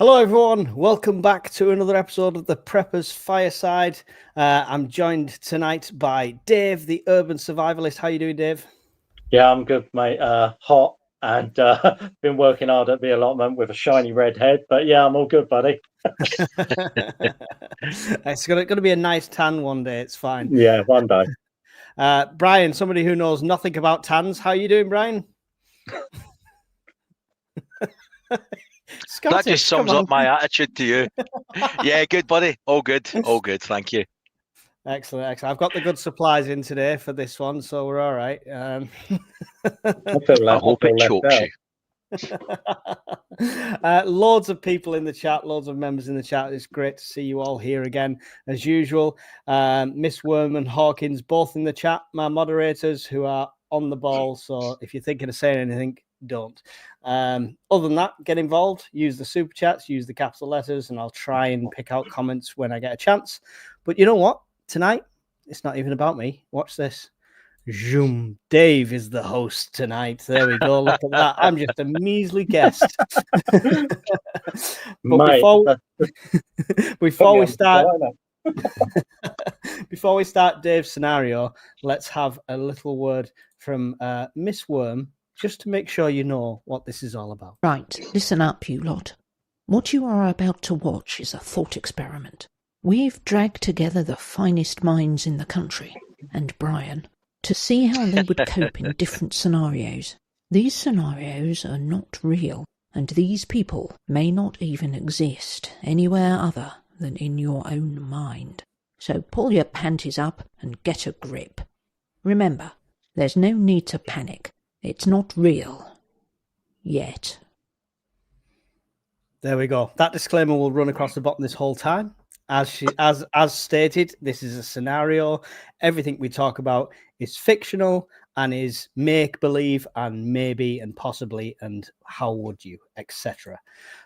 Hello, everyone. Welcome back to another episode of the Preppers Fireside. I'm joined tonight by Dave, the urban survivalist. How you doing, Dave? Yeah, I'm good, mate. Hot and been working hard at the allotment with a shiny red head. But yeah, I'm all good, buddy. It's going to be a nice tan one day. It's fine. Yeah, one day. Brian, somebody who knows nothing about tans. How you doing, Brian? That just sums up my attitude to you. Yeah, good, buddy. All good. All good. Thank you. Excellent. I've got the good supplies in today for this one, so we're all right. I hope it chokes you. Loads of people in the chat, loads of members in the chat. It's great to see you all here again, as usual. Miss Worm and Hawkins both in the chat, my moderators who are on the ball. So if you're thinking of saying anything, don't. Other than that, get involved, use the super chats, use the capital letters, and I'll try and pick out comments when I get a chance. But you know what? Tonight, it's not even about me. Watch this. Zoom. Dave is the host tonight. There we go. Look at that. I'm just a measly guest. But before we start, before we start Dave's scenario, let's have a little word from Miss Worm, just to make sure you know what this is all about. Right, listen up, you lot. What you are about to watch is a thought experiment. We've dragged together the finest minds in the country, and Brian, to see how they would cope in different scenarios. These scenarios are not real, and these people may not even exist anywhere other than in your own mind. So pull your panties up and get a grip. Remember, there's no need to panic. It's not real. Yet. There we go. That disclaimer will run across the bottom this whole time. As stated, this is a scenario. Everything we talk about is fictional and is make-believe and maybe and possibly and how would you, etc.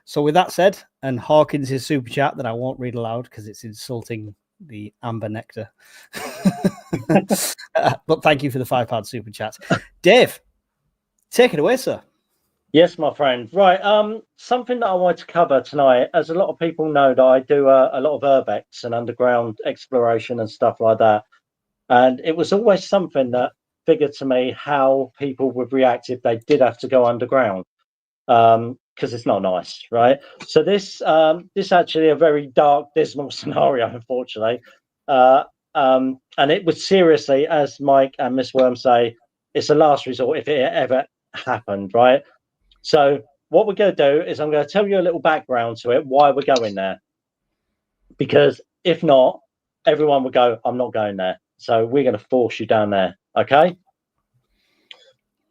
So with that said, and Hawkins' super chat that I won't read aloud because it's insulting the amber nectar. But thank you for the £5 super chat. Dave, take it away, sir. Yes, my friend. Right. Something that I wanted to cover tonight, as a lot of people know that I do a lot of urbex and underground exploration and stuff like that. And it was always something that figured to me how people would react if they did have to go underground, because it's not nice, right? So this actually a very dark, dismal scenario, unfortunately. And it would seriously, as Mike and Miss Worm say, it's a last resort if it ever happened, right? So what we're going to do is I'm going to tell you a little background to it, why we're going there. Because if not, everyone would go, I'm not going there. So we're going to force you down there, okay?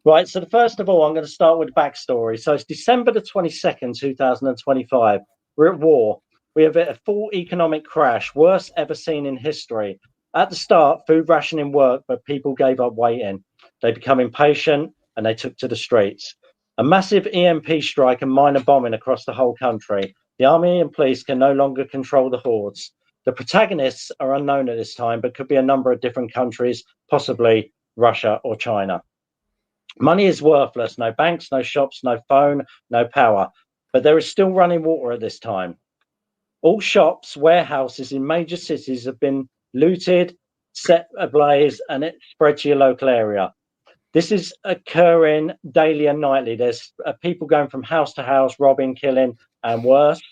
Right, so first of all, I'm going to start with the backstory. So it's December the 22nd, 2025. We're at war. We have a full economic crash, worst ever seen in history. At the start, food rationing worked, but people gave up waiting. They became impatient and they took to the streets. A massive EMP strike and minor bombing across the whole country. The army and police can no longer control the hordes. The protagonists are unknown at this time, but could be a number of different countries, possibly Russia or China. Money is worthless. No banks, no shops, no phone, no power. But there is still running water at this time. All shops, warehouses in major cities have been looted, set ablaze, and it spread to your local area. This is occurring daily and nightly. There's people going from house to house, robbing, killing, and worse.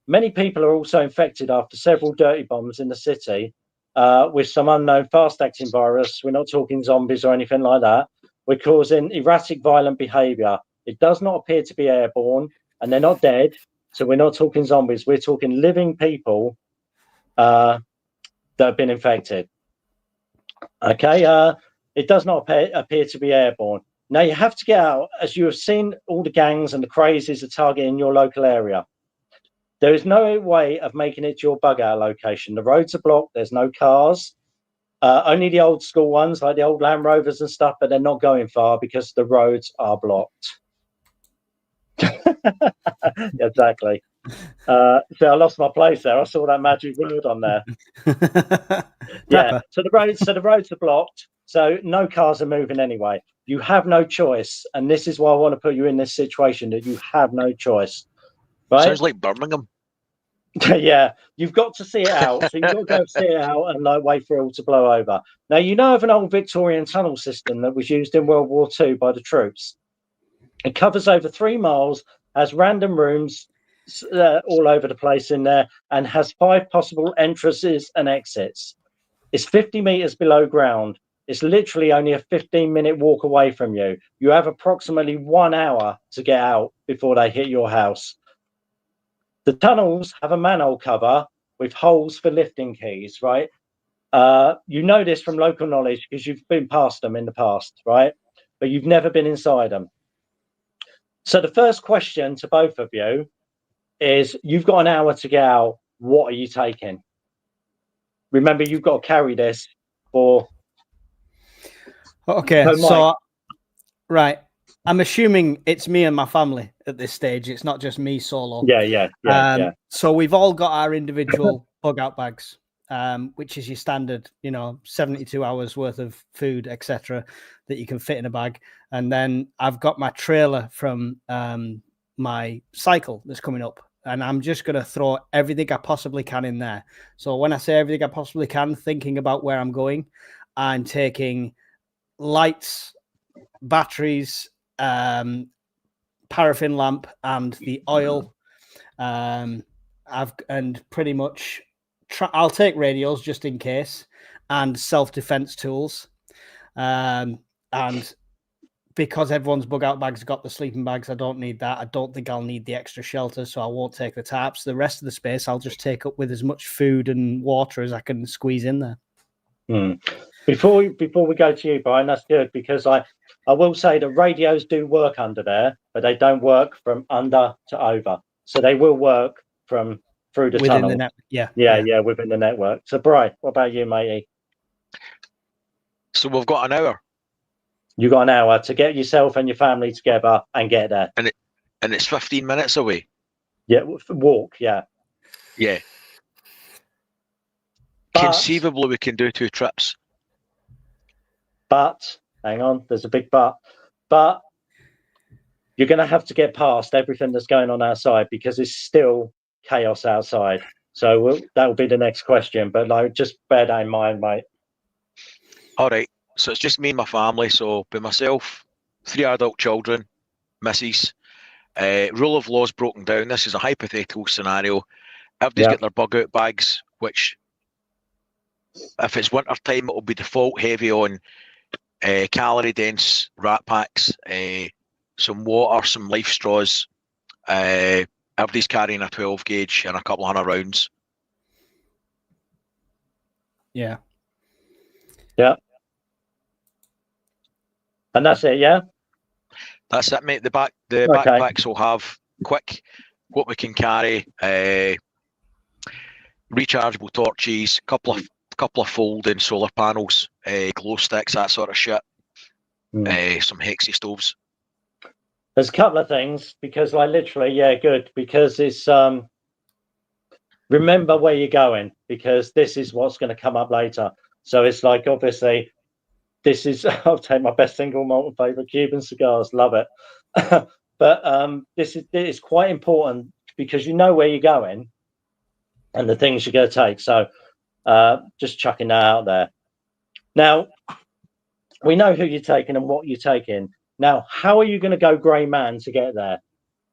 Many people are also infected after several dirty bombs in the city with some unknown fast-acting virus. We're not talking zombies or anything like that. We're causing erratic, violent behavior. It does not appear to be airborne, and they're not dead. So we're not talking zombies. We're talking living people that have been infected. Okay. It does not appear to be airborne. Now, you have to get out, as you have seen all the gangs and the crazies are targeting your local area. There is no way of making it to your bug out location. The roads are blocked. There's no cars. Only the old school ones, like the old Land Rovers and stuff, but they're not going far because the roads are blocked. Exactly. So I lost my place there. I saw that magic word on there. Yeah. So the roads are blocked. So no cars are moving anyway. You have no choice. And this is why I want to put you in this situation, that you have no choice. right? Sounds like Birmingham. Yeah, you've got to see it out. So you've got to go see it out and like wait for it all to blow over. Now, you know of an old Victorian tunnel system that was used in World War II by the troops. It covers over 3 miles, has random rooms all over the place in there, and has 5 possible entrances and exits. It's 50 meters below ground. It's literally only a 15-minute walk away from you. You have approximately 1 hour to get out before they hit your house. The tunnels have a manhole cover with holes for lifting keys, right? You know this from local knowledge because you've been past them in the past, right? But you've never been inside them. So the first question to both of you is, you've got an hour to get out. What are you taking? Remember, you've got to carry this for... Okay, Oh, so, right. I'm assuming it's me and my family at this stage. It's not just me solo. Yeah. So we've all got our individual bug out bags, which is your standard, 72 hours worth of food, etc., that you can fit in a bag. And then I've got my trailer from my cycle that's coming up, and I'm just going to throw everything I possibly can in there. So when I say everything I possibly can, thinking about where I'm going, I'm taking lights, batteries, paraffin lamp, and the oil. And pretty much I'll take radios just in case, and self-defense tools. And because everyone's bug out bags got the sleeping bags, I don't need that. I don't think I'll need the extra shelter, so I won't take the tarps. The rest of the space I'll just take up with as much food and water as I can squeeze in there. Before we go to you, Brian, that's good, because I will say that radios do work under there, but they don't work from under to over. So they will work from through the within tunnel. the net. Yeah, within the network. So Brian, what about you, matey? So we've got an hour. You got an hour to get yourself and your family together and get there. And it's 15 minutes away. Yeah, walk. Yeah. Conceivably, we can do 2 trips. But hang on, there's a big but. But you're going to have to get past everything that's going on outside, because it's still chaos outside. So that will be the next question. But like, just bear that in mind, mate. All right. So it's just me and my family. So by myself, 3 adult children, missus. Rule of law's broken down. This is a hypothetical scenario. Everybody's got their bug out bags, which, if it's winter time, it will be default heavy on calorie dense rat packs, some water, some life straws. Everybody's carrying a 12 gauge and a couple of 100 rounds. Yeah. And that's it, yeah? That's it, mate. The backpacks will have quick, what we can carry, rechargeable torches, couple of folding solar panels, glow sticks, that sort of shit. Some hexy stoves. There's a couple of things, because like literally, good, because it's remember where you're going, because this is what's going to come up later. So it's like, obviously, this is, I'll take my best single malt favorite Cuban cigars, love it. But this is quite important, because you know where you're going and the things you're going to take. So just chucking that out there. Now, we know who you're taking and what you're taking. Now, how are you going to go grey man to get there?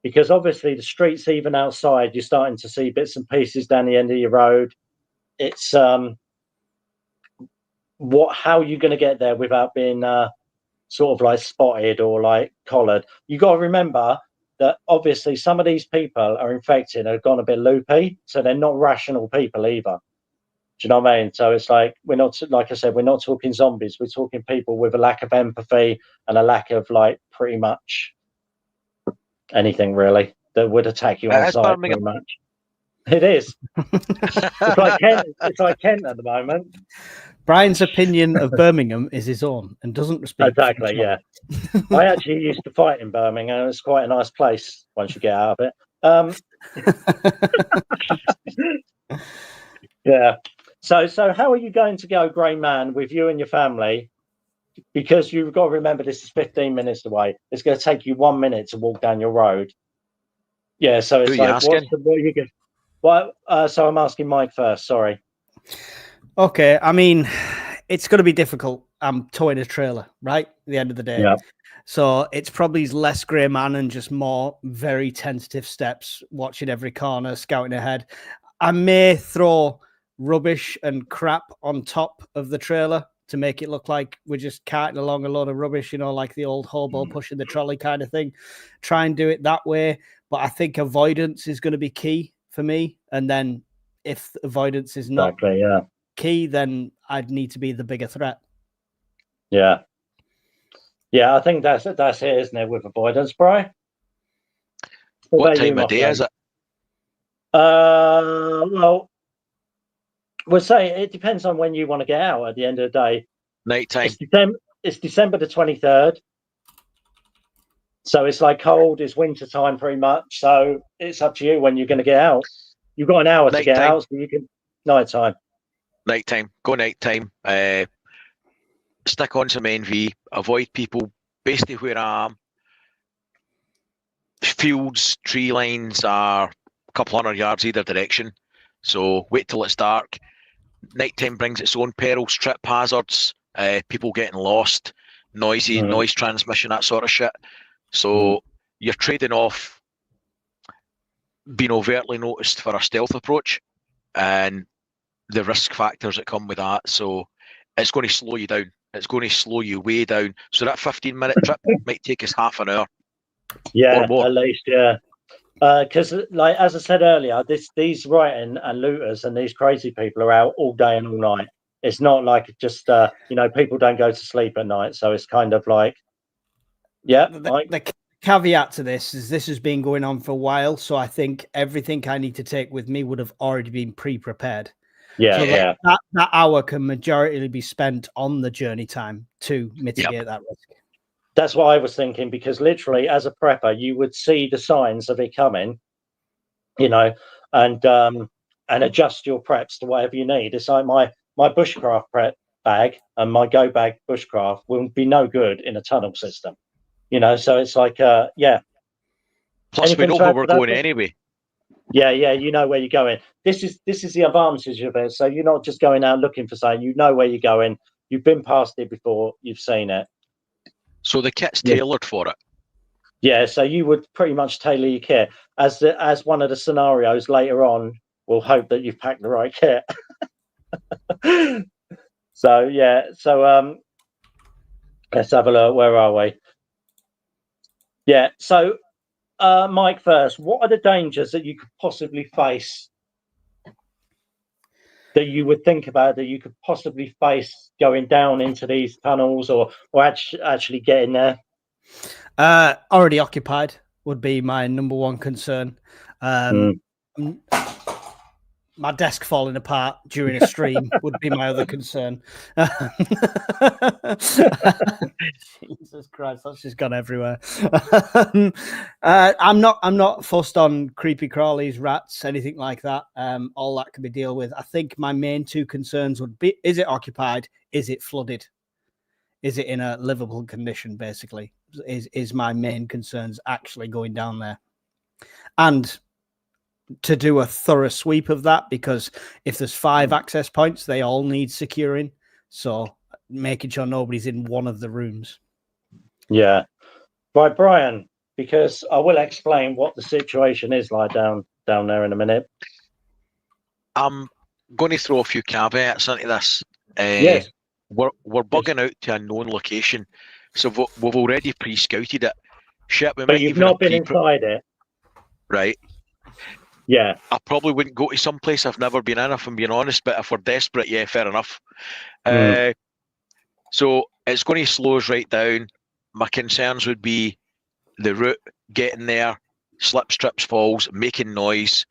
Because obviously the streets, even outside, you're starting to see bits and pieces down the end of your road. It's how are you going to get there without being sort of like spotted or like collared? You got to remember that obviously some of these people are infected and have gone a bit loopy, so they're not rational people either. Do you know what I mean? So it's like, we're not, like I said, we're not talking zombies. We're talking people with a lack of empathy and a lack of like pretty much anything really that would attack you on sight. Pretty much. It is. It's like Kent. It's like Kent at the moment. Brian's opinion of Birmingham is his own and doesn't speak. Exactly. Yeah. I actually used to fight in Birmingham. It's quite a nice place once you get out of it. Yeah. So how are you going to go grey man with you and your family? Because you've got to remember, this is 15 minutes away. It's going to take you 1 minute to walk down your road. Yeah, so it's Who are you like, asking? what are you going? Well, so I'm asking Mike first. Sorry. Okay, I mean, it's going to be difficult. I'm towing a trailer, right? At the end of the day. Yeah. So it's probably less grey man and just more very tentative steps, watching every corner, scouting ahead. I may throw rubbish and crap on top of the trailer to make it look like we're just carting along a load of rubbish, like the old hobo pushing the trolley kind of thing. Try and do it that way. But I think avoidance is going to be key for me. And then if avoidance is not key, then I'd need to be the bigger threat. Yeah. Yeah, I think that's it, isn't it, with avoidance, Brian? What time of day is it? Well, we'll say it depends on when you want to get out at the end of the day. Nighttime. It's December the 23rd. So it's like cold, it's winter time pretty much. So it's up to you when you're going to get out. You've got an hour to get out, so you can nighttime. Nighttime. Go nighttime. Stick on some NV. Avoid people. Basically where I am. Fields, tree lines are a couple hundred yards either direction. So wait till it's dark. Nighttime brings its own perils, trip hazards, people getting lost, noisy, noise transmission, that sort of shit. So you're trading off being overtly noticed for a stealth approach and the risk factors that come with that. So it's going to slow you down. It's going to slow you way down. So that 15-minute trip might take us half an hour. Yeah, or more. at least, yeah. Because, like as I said earlier, these rioting and looters and these crazy people are out all day and all night. It's not like just people don't go to sleep at night, so it's kind of like, yeah. The caveat to this has been going on for a while, so I think everything I need to take with me would have already been pre-prepared. Yeah, so yeah. That hour can majority be spent on the journey time to mitigate that risk. That's what I was thinking, because literally, as a prepper, you would see the signs of it coming, and adjust your preps to whatever you need. It's like my bushcraft prep bag and my go bag bushcraft will be no good in a tunnel system, So it's like, yeah. Plus, we know where we're going anyway. Yeah, you know where you're going. This is the advantage of it. So you're not just going out looking for something. You know where you're going. You've been past it before. You've seen it. So the kit's tailored for it. Yeah, so you would pretty much tailor your kit as one of the scenarios later on. We'll hope that you've packed the right kit. So yeah, let's have a look. Where are we? Yeah, so Mike, first, what are the dangers that you could possibly face? That you would think about that you could possibly face going down into these tunnels or actually getting there? Already occupied would be my number one concern. My desk falling apart during a stream would be my other concern. Jesus Christ, that's just gone everywhere. I'm not fussed on creepy crawlies, rats, anything like that. All that can be dealt with. I think my main two concerns would be: is it occupied? Is it flooded? Is it in a livable condition? Basically, is my main concerns actually going down there, and to do a thorough sweep of that, because if there's 5 access points, they all need securing. So making sure nobody's in one of the rooms. Yeah. Right, Brian, because I will explain what the situation is like down there in a minute. I'm going to throw a few caveats into this. Yes. We're bugging out to a known location. So we've already pre-scouted it. Shit, we but might you've even not been inside it. Right. Yeah. I probably wouldn't go to some place I've never been in, if I'm being honest, but if we're desperate, yeah, fair enough. So it's going to slow us right down. My concerns would be the route, getting there, slips, trips, falls, making noise,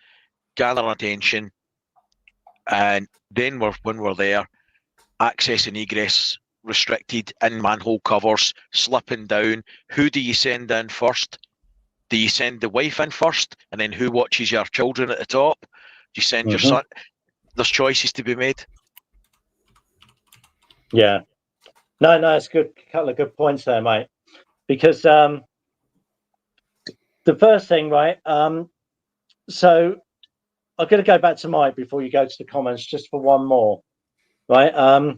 gathering attention, and then when we're there, access and egress restricted, in manhole covers, slipping down. Who do you send in first? Do you send the wife in first, and then who watches your children at the top? Do you send your son? There's choices to be made. Yeah. No, it's good. A couple of good points there, mate. Because the first thing, right? so I'm going to go back to Mike before you go to the comments, just for one more, right?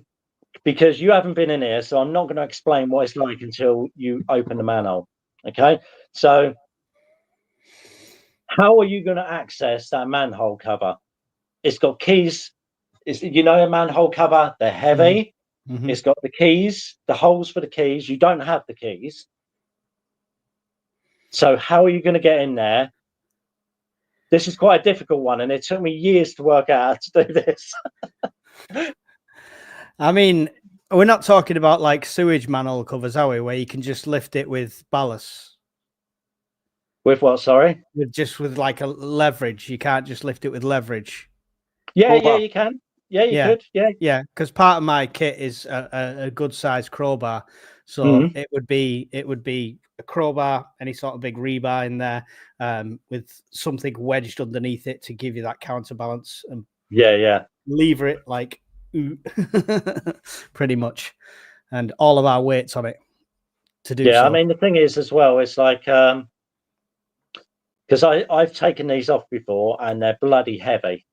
Because you haven't been in here, so I'm not going to explain what it's like until you open the manhole. Okay, so how are you going to access that manhole cover? It's got keys. You know, a manhole cover, they're heavy. Mm-hmm. It's got the keys, the holes for the keys. You don't have the keys. So how are you going to get in there? This is quite a difficult one, and it took me years to work out how to do this. I mean, we're not talking about like sewage manhole covers, are we? Where you can just lift it with ballast. With what? Sorry. With like a leverage. You can't just lift it with leverage. Yeah, you can. Yeah, you could. Yeah. Because part of my kit is a good sized crowbar, so it would be a crowbar, any sort of big rebar in there, with something wedged underneath it to give you that counterbalance, and lever it like pretty much, and all of our weights on it to do. Yeah, so. I mean the thing is as well, it's like because I've taken these off before and they're bloody heavy.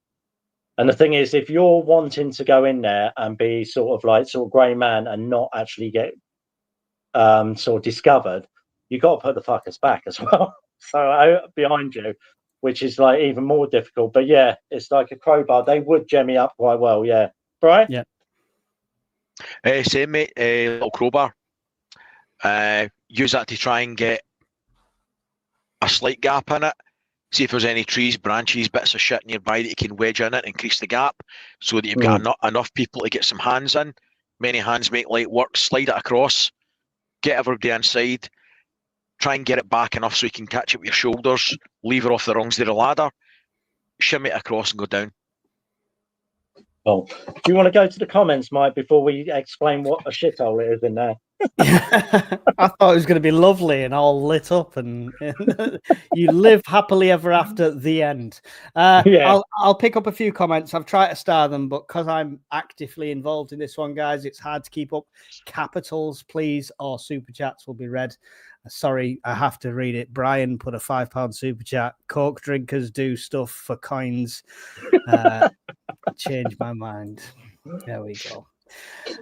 And the thing is, if you're wanting to go in there and be sort of grey man and not actually get sort of discovered, you got to put the fuckers back as well. So behind you, which is like even more difficult. But yeah, it's like a crowbar. They would jam me up quite well. Yeah, right. Yeah. Same mate. Little crowbar. Use that to try and get a slight gap in it. See if there's any trees, branches, bits of shit nearby that you can wedge in it, increase the gap, so that you've got enough people to get some hands in. Many hands make light work. Slide it across, get everybody inside, try and get it back enough so you can catch it with your shoulders, lever off the rungs of the ladder, shimmy it across and go down. Oh, do you want to go to the comments, Mike, before we explain what a shithole it is in there? I thought it was going to be lovely and all lit up, and you live happily ever after the end. I'll pick up a few comments. I've tried to star them, but because I'm actively involved in this one, guys, it's hard to keep up. Capitals, please, or super chats will be read. Sorry, I have to read it. Brian put a £5 super chat. Coke drinkers do stuff for coins. Change my mind. There we go.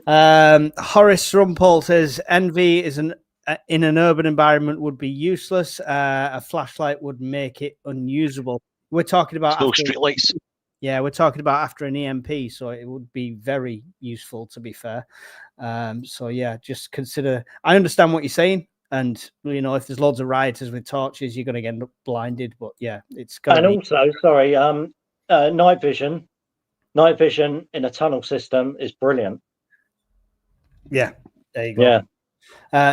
Horace Rumpole says envy is in an urban environment would be useless. A flashlight would make it unusable. We're talking about street lights. Yeah, we're talking about after an EMP, so it would be very useful, to be fair. So yeah, just consider. I understand what you're saying, and you know, if there's loads of rioters with torches, you're going to end up blinded. But yeah, it's going. And also, sorry, night vision. Night vision in a tunnel system is brilliant. Yeah, there you go. Yeah.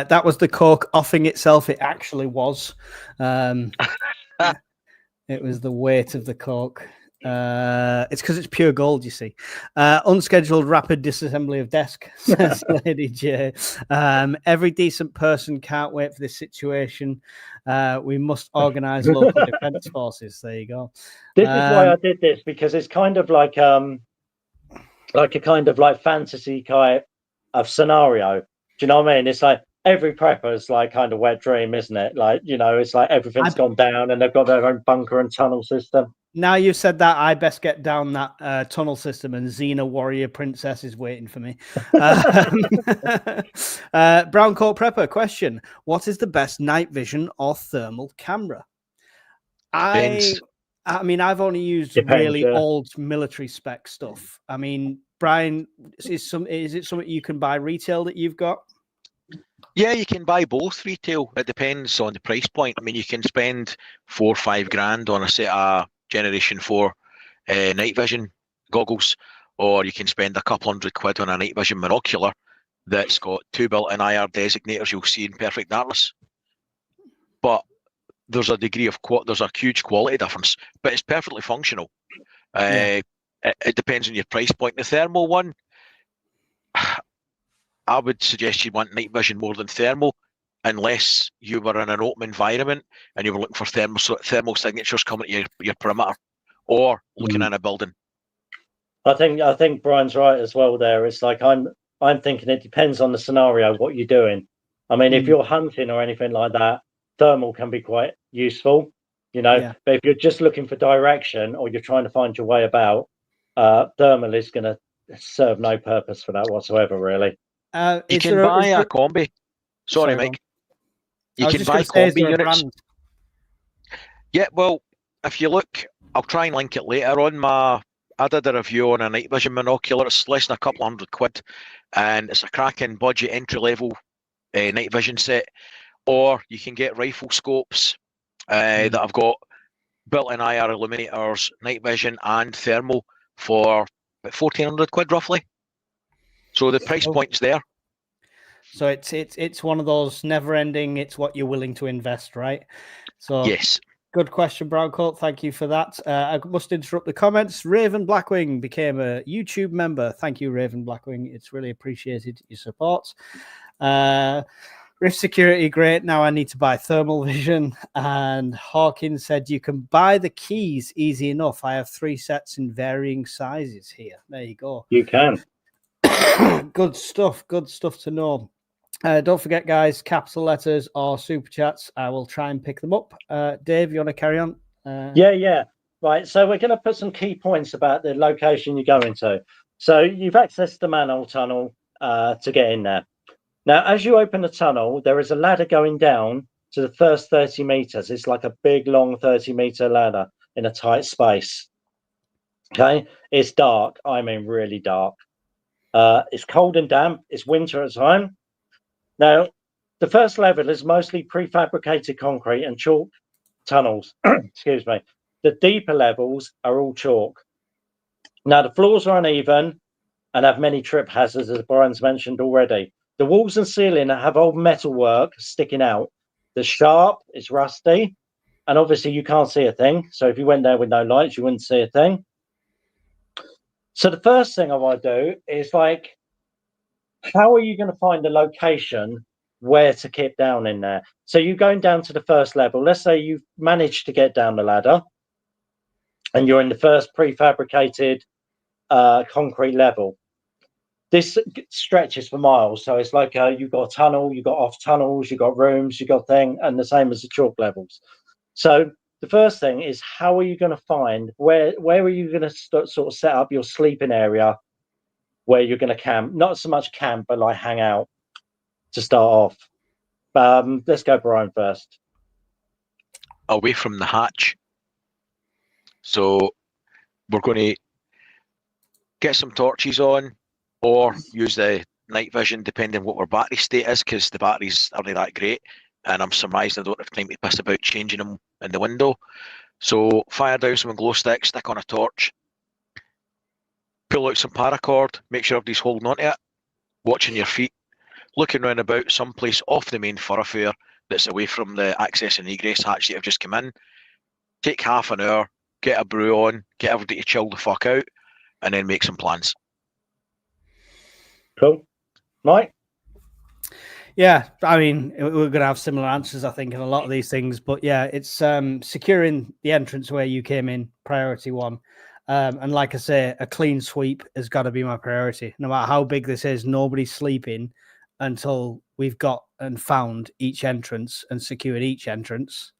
That was the Coke offing itself. It actually was. It was the weight of the Coke. It's because it's pure gold, you see. Unscheduled rapid disassembly of desk, says Lady J. Every decent person can't wait for this situation. We must organise local defence forces. There you go. This is why I did this, because it's kind of like a kind of like fantasy kind of scenario. Do you know what I mean? It's like every prepper's like kind of wet dream, isn't it? Like, you know, it's like everything's gone down and they've got their own bunker and tunnel system. Now you've said that, I best get down that tunnel system, and Xena Warrior Princess is waiting for me. Brown Coat Prepper question: what is the best night vision or thermal camera? I mean, I've only used really old military spec stuff. I mean, Brian, is it something you can buy retail that you've got? Yeah, you can buy both retail. It depends on the price point. I mean, you can spend $4 or $5 grand on a set of Generation 4 night vision goggles, or you can spend a couple £100 on a night vision monocular that's got 2 built-in IR designators you'll see in perfect darkness. But there's a degree of there's a huge quality difference, but it's perfectly functional. It depends on your price point. The thermal one, I would suggest you want night vision more than thermal, unless you were in an open environment and you were looking for thermal signatures coming to your perimeter, or looking in a building. I think Brian's right as well there. It's like I'm thinking it depends on the scenario, what you're doing. I mean, if you're hunting or anything like that, thermal can be quite useful. you know. Yeah. But if you're just looking for direction or you're trying to find your way about, thermal is going to serve no purpose for that whatsoever, really. You can buy a combi. Sorry, Mike. You can buy combi units. Yeah, well, if you look, I'll try and link it later on. I did a review on a night vision binocular. It's less than a couple £100, and it's a cracking budget entry level night vision set. Or you can get rifle scopes that have got built-in IR illuminators, night vision, and thermal for about £1,400 roughly. So the price point's there. So it's one of those never-ending. It's what you're willing to invest, right? So yes. Good question, Browncoat. Thank you for that. I must interrupt the comments. Raven Blackwing became a YouTube member. Thank you, Raven Blackwing. It's really appreciated, your support. Rift Security, great. Now I need to buy thermal vision. And Hawkins said, you can buy the keys easy enough. I have 3 sets in varying sizes here. There you go. You can. Good stuff. Good stuff to know. Don't forget, guys, capital letters or super chats. I will try and pick them up. Dave, you want to carry on? Yeah. Right. So we're going to put some key points about the location you're going to. So you've accessed the manhole tunnel to get in there. Now, as you open the tunnel, there is a ladder going down to the first 30 meters. It's like a big, long 30-meter ladder in a tight space. Okay. It's dark. I mean, really dark. It's cold and damp. It's winter at the time. Now, the first level is mostly prefabricated concrete and chalk tunnels. Excuse me. The deeper levels are all chalk. Now, the floors are uneven and have many trip hazards, as Brian's mentioned already. The walls and ceiling have old metalwork sticking out. The sharp is rusty, and obviously you can't see a thing. So if you went there with no lights, you wouldn't see a thing. So the first thing I want to do is how are you going to find the location where to keep down in there? So you're going down to the first level. Let's say you've managed to get down the ladder and you're in the first prefabricated concrete level. This stretches for miles. So it's like you've got a tunnel, you've got off tunnels, you've got rooms, you've got thing, and the same as the chalk levels. So the first thing is, how are you going to find where are you going to sort of set up your sleeping area where you're going to camp? Not so much camp, but like hang out to start off. Let's go Brian first. Away from the hatch. So we're going to get some torches on or use the night vision depending on what our battery state is, because the batteries aren't that great and I'm surprised I don't have time to piss about changing them in the window. So fire down some glow sticks, stick on a torch, pull out some paracord, make sure everybody's holding onto it, watching your feet, looking round about someplace off the main thoroughfare that's away from the access and egress hatch that have just come in. Take half an hour, get a brew on, get everybody to chill the fuck out, and then make some plans. Cool. Mike? Yeah, I mean, we're going to have similar answers, I think, in a lot of these things. But yeah, it's securing the entrance where you came in, priority one. And like I say, a clean sweep has got to be my priority. No matter how big this is, nobody's sleeping until we've got and found each entrance and secured each entrance.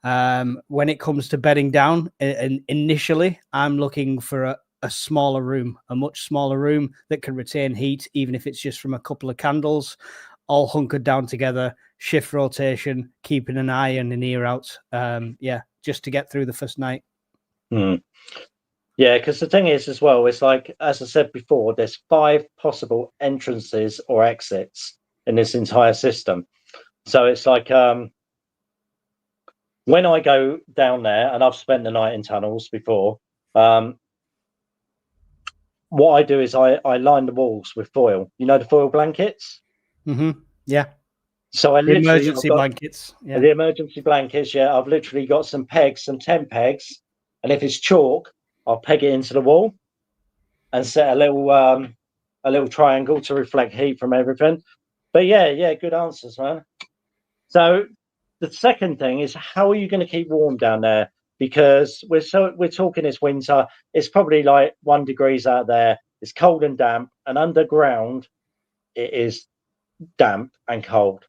When it comes to bedding down, initially, I'm looking for a smaller room, a much smaller room that can retain heat, even if it's just from a couple of candles, all hunkered down together, shift rotation, keeping an eye and an ear out. Just to get through the first night. Yeah, because the thing is as well, it's like, as I said before, there's 5 possible entrances or exits in this entire system. So it's like when I go down there, and I've spent the night in tunnels before, what I do is I line the walls with foil. You know the foil blankets? Mm-hmm. Yeah. So the emergency blankets. Yeah. The emergency blankets, yeah. I've literally got some pegs, some tent pegs, and if it's chalk, I'll peg it into the wall and set a little triangle to reflect heat from everything. But yeah, good answers, man. So the second thing is, how are you going to keep warm down there? Because we're talking it's winter. It's probably like 1 degrees out there. It's cold and damp, and underground it is damp and cold.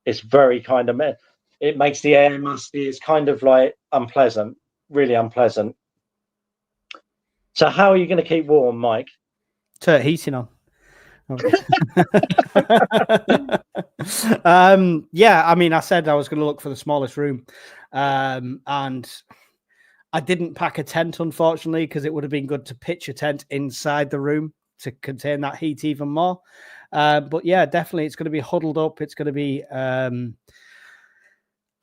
It's very kind of it makes the air musty. It's kind of like unpleasant, really unpleasant. So how are you going to keep warm, Mike? Turn heating on. Yeah, I mean, I said I was going to look for the smallest room, and I didn't pack a tent, unfortunately, because it would have been good to pitch a tent inside the room to contain that heat even more. But yeah, definitely, it's going to be huddled up. It's going to be. I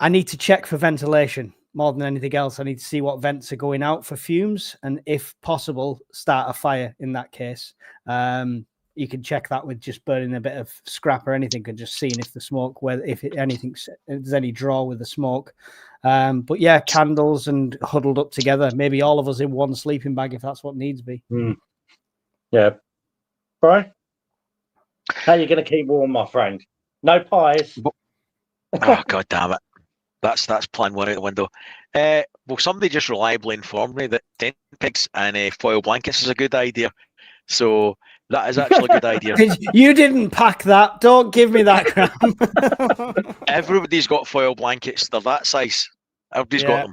need to check for ventilation more than anything else. I need to see what vents are going out for fumes, and if possible, start a fire. In that case, you can check that with just burning a bit of scrap or anything, and just seeing if the smoke, if there's any draw with the smoke. But yeah, candles and huddled up together. Maybe all of us in one sleeping bag if that's what needs be. Yeah, Brian, how are you going to keep warm, my friend? No pies. Oh, God damn it. That's plan one out the window. Well, somebody just reliably informed me that tent pegs and foil blankets is a good idea. So that is actually a good idea. You didn't pack that. Don't give me that crap. Everybody's got foil blankets. They're that size. Everybody's got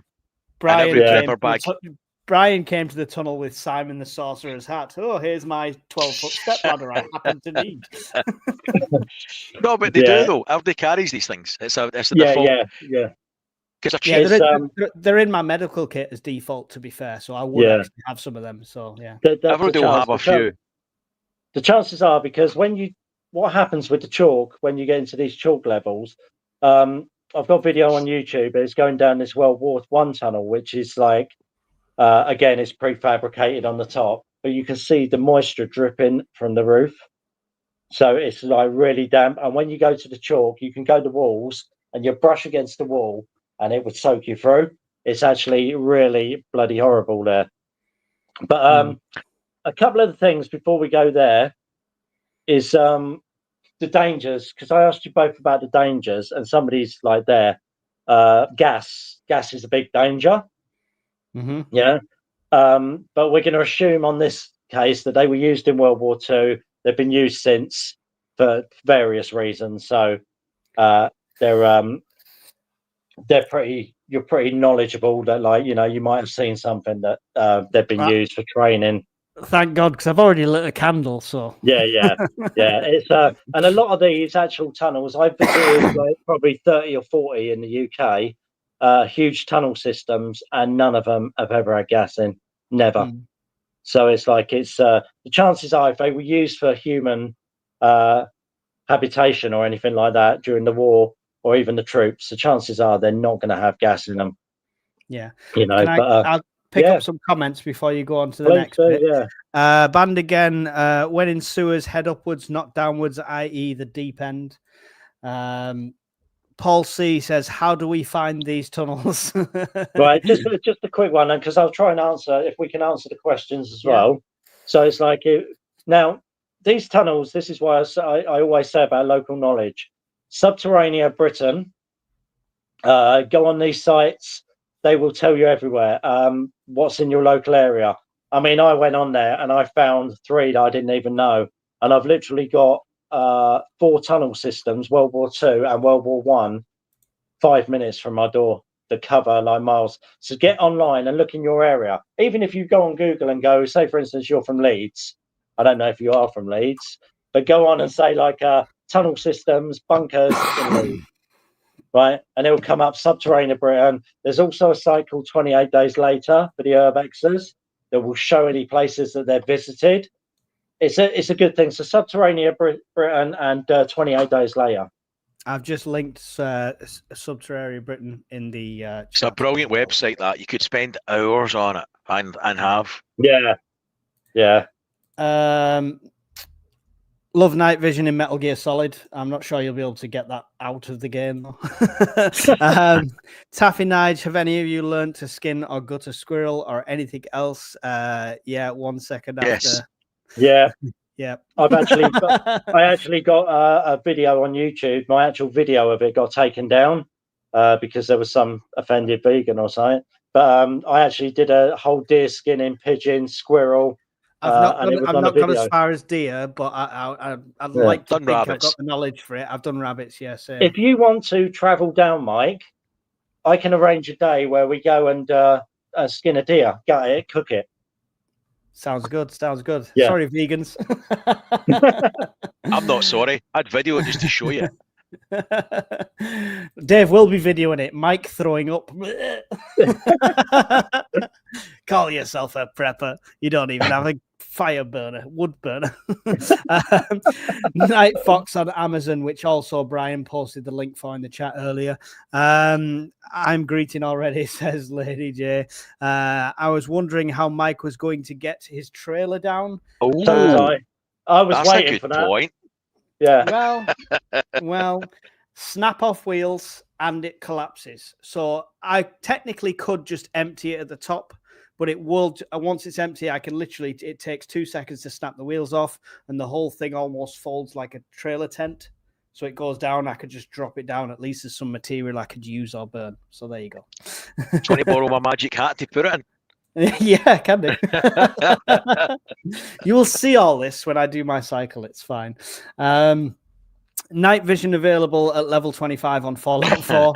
them. Brian came to the tunnel with Simon the Sorcerer's hat. Oh, here's my 12-foot stepladder I happen to need. No, but they do though. Everybody carries these things. It's a default. Yeah. Because they're in my medical kit as default, to be fair. So I would actually have some of them. So yeah, everybody will have a few. The chances are, because what happens with the chalk when you get into these chalk levels, I've got a video on YouTube. It's going down this World War I tunnel, which is like, again, it's prefabricated on the top, but you can see the moisture dripping from the roof. So it's like really damp. And when you go to the chalk, you can go to the walls and you brush against the wall and it would soak you through. It's actually really bloody horrible there. But a couple of the things before we go there is the dangers, because I asked you both about the dangers, and somebody's like there. Gas is a big danger. Mm-hmm. Yeah. But we're going to assume on this case that they were used in World War II. They've been used since for various reasons. So you're pretty knowledgeable that, like, you might have seen something that they've been used for training. Thank God, because I've already lit a candle. So yeah. It's and a lot of these actual tunnels I've visited, like probably 30 or 40 in the UK. Huge tunnel systems, and none of them have ever had gas in. Never. So it's like the chances are, if they were used for human habitation or anything like that during the war, or even the troops, the chances are they're not going to have gas in them. Yeah. I'll pick up some comments before you go on to the next bit. Yeah. Band again, when in sewers, head upwards, not downwards, i.e. the deep end. Paul C says, how do we find these tunnels? Right, just a quick one, because I'll try and answer, if we can answer the questions as well. So it's like, now, these tunnels, this is why I always say about local knowledge. Subterranea Britain, go on these sites, they will tell you everywhere what's in your local area. I mean, I went on there and I found 3 that I didn't even know. And I've literally got 4 tunnel systems, World War II and World War I, 5 minutes from my door, that cover like miles. So get online and look in your area. Even if you go on Google and go, say, for instance, you're from Leeds. I don't know if you are from Leeds, but go on and say like tunnel systems, bunkers in Leeds. Right, and it will come up Subterranean Britain. There's also a site called 28 Days Later for the urbexers that will show any places that they've visited. It's a good thing. So Subterranean Britain and 28 Days Later. I've just linked Subterranean Britain in the it's a brilliant website that you could spend hours on it and have. Yeah. Love night vision in Metal Gear Solid. I'm not sure you'll be able to get that out of the game though. Taffy Nige, have any of you learned to skin or gut a squirrel or anything else? 1 second after. Yeah. Yeah. I actually got a video on YouTube. My actual video of it got taken down because there was some offended vegan or something. But I actually did a whole deer skinning, pigeon, squirrel, I've not gone as far as deer, but I'd like to Done think rabbits. I've got the knowledge for it. I've done rabbits, yes. Yeah, If you want to travel down, Mike, I can arrange a day where we go and skin a deer, gut it, cook it. Sounds good. Sounds good. Yeah. Sorry, vegans. I'm not sorry. I'd video it just to show you. Dave will be videoing it. Mike throwing up. Call yourself a prepper. You don't even have a fire burner, wood burner. Night Fox on Amazon, which also Brian posted the link for in the chat earlier. I'm greeting already, says Lady J. I was wondering how Mike was going to get his trailer down. Oh, I was that's waiting a for good that. point. Yeah. Well, snap off wheels and it collapses. So I technically could just empty it at the top, but it will, once it's empty, I can literally, it takes 2 seconds to snap the wheels off and the whole thing almost folds like a trailer tent. So it goes down. I could just drop it down. At least there's some material I could use or burn. So there you go. Do you want to borrow my magic hat to put it in? Yeah, can do. You will see all this when I do my cycle. It's fine. Night vision available at level 25 on Fallout 4.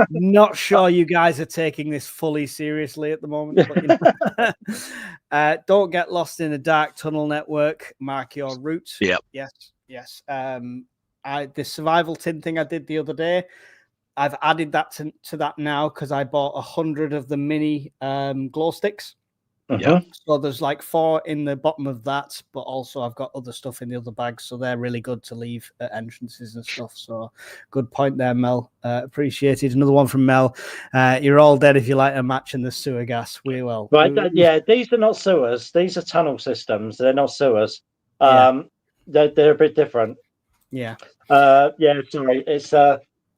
Not sure you guys are taking this fully seriously at the moment. But, you know. Don't get lost in a dark tunnel network. Mark your route. Yep. Yes. The survival tin thing I did the other day, I've added that to that now because I bought 100 of the mini glow sticks. Yeah. So there's like 4 in the bottom of that, but also I've got other stuff in the other bags, so they're really good to leave at entrances and stuff. So good point there, Mel. Appreciated. Another one from Mel. You're all dead if you light a match in the sewer gas. We will. Right. Yeah. These are not sewers. These are tunnel systems. They're not sewers. Yeah. They're a bit different. Yeah. Sorry. It's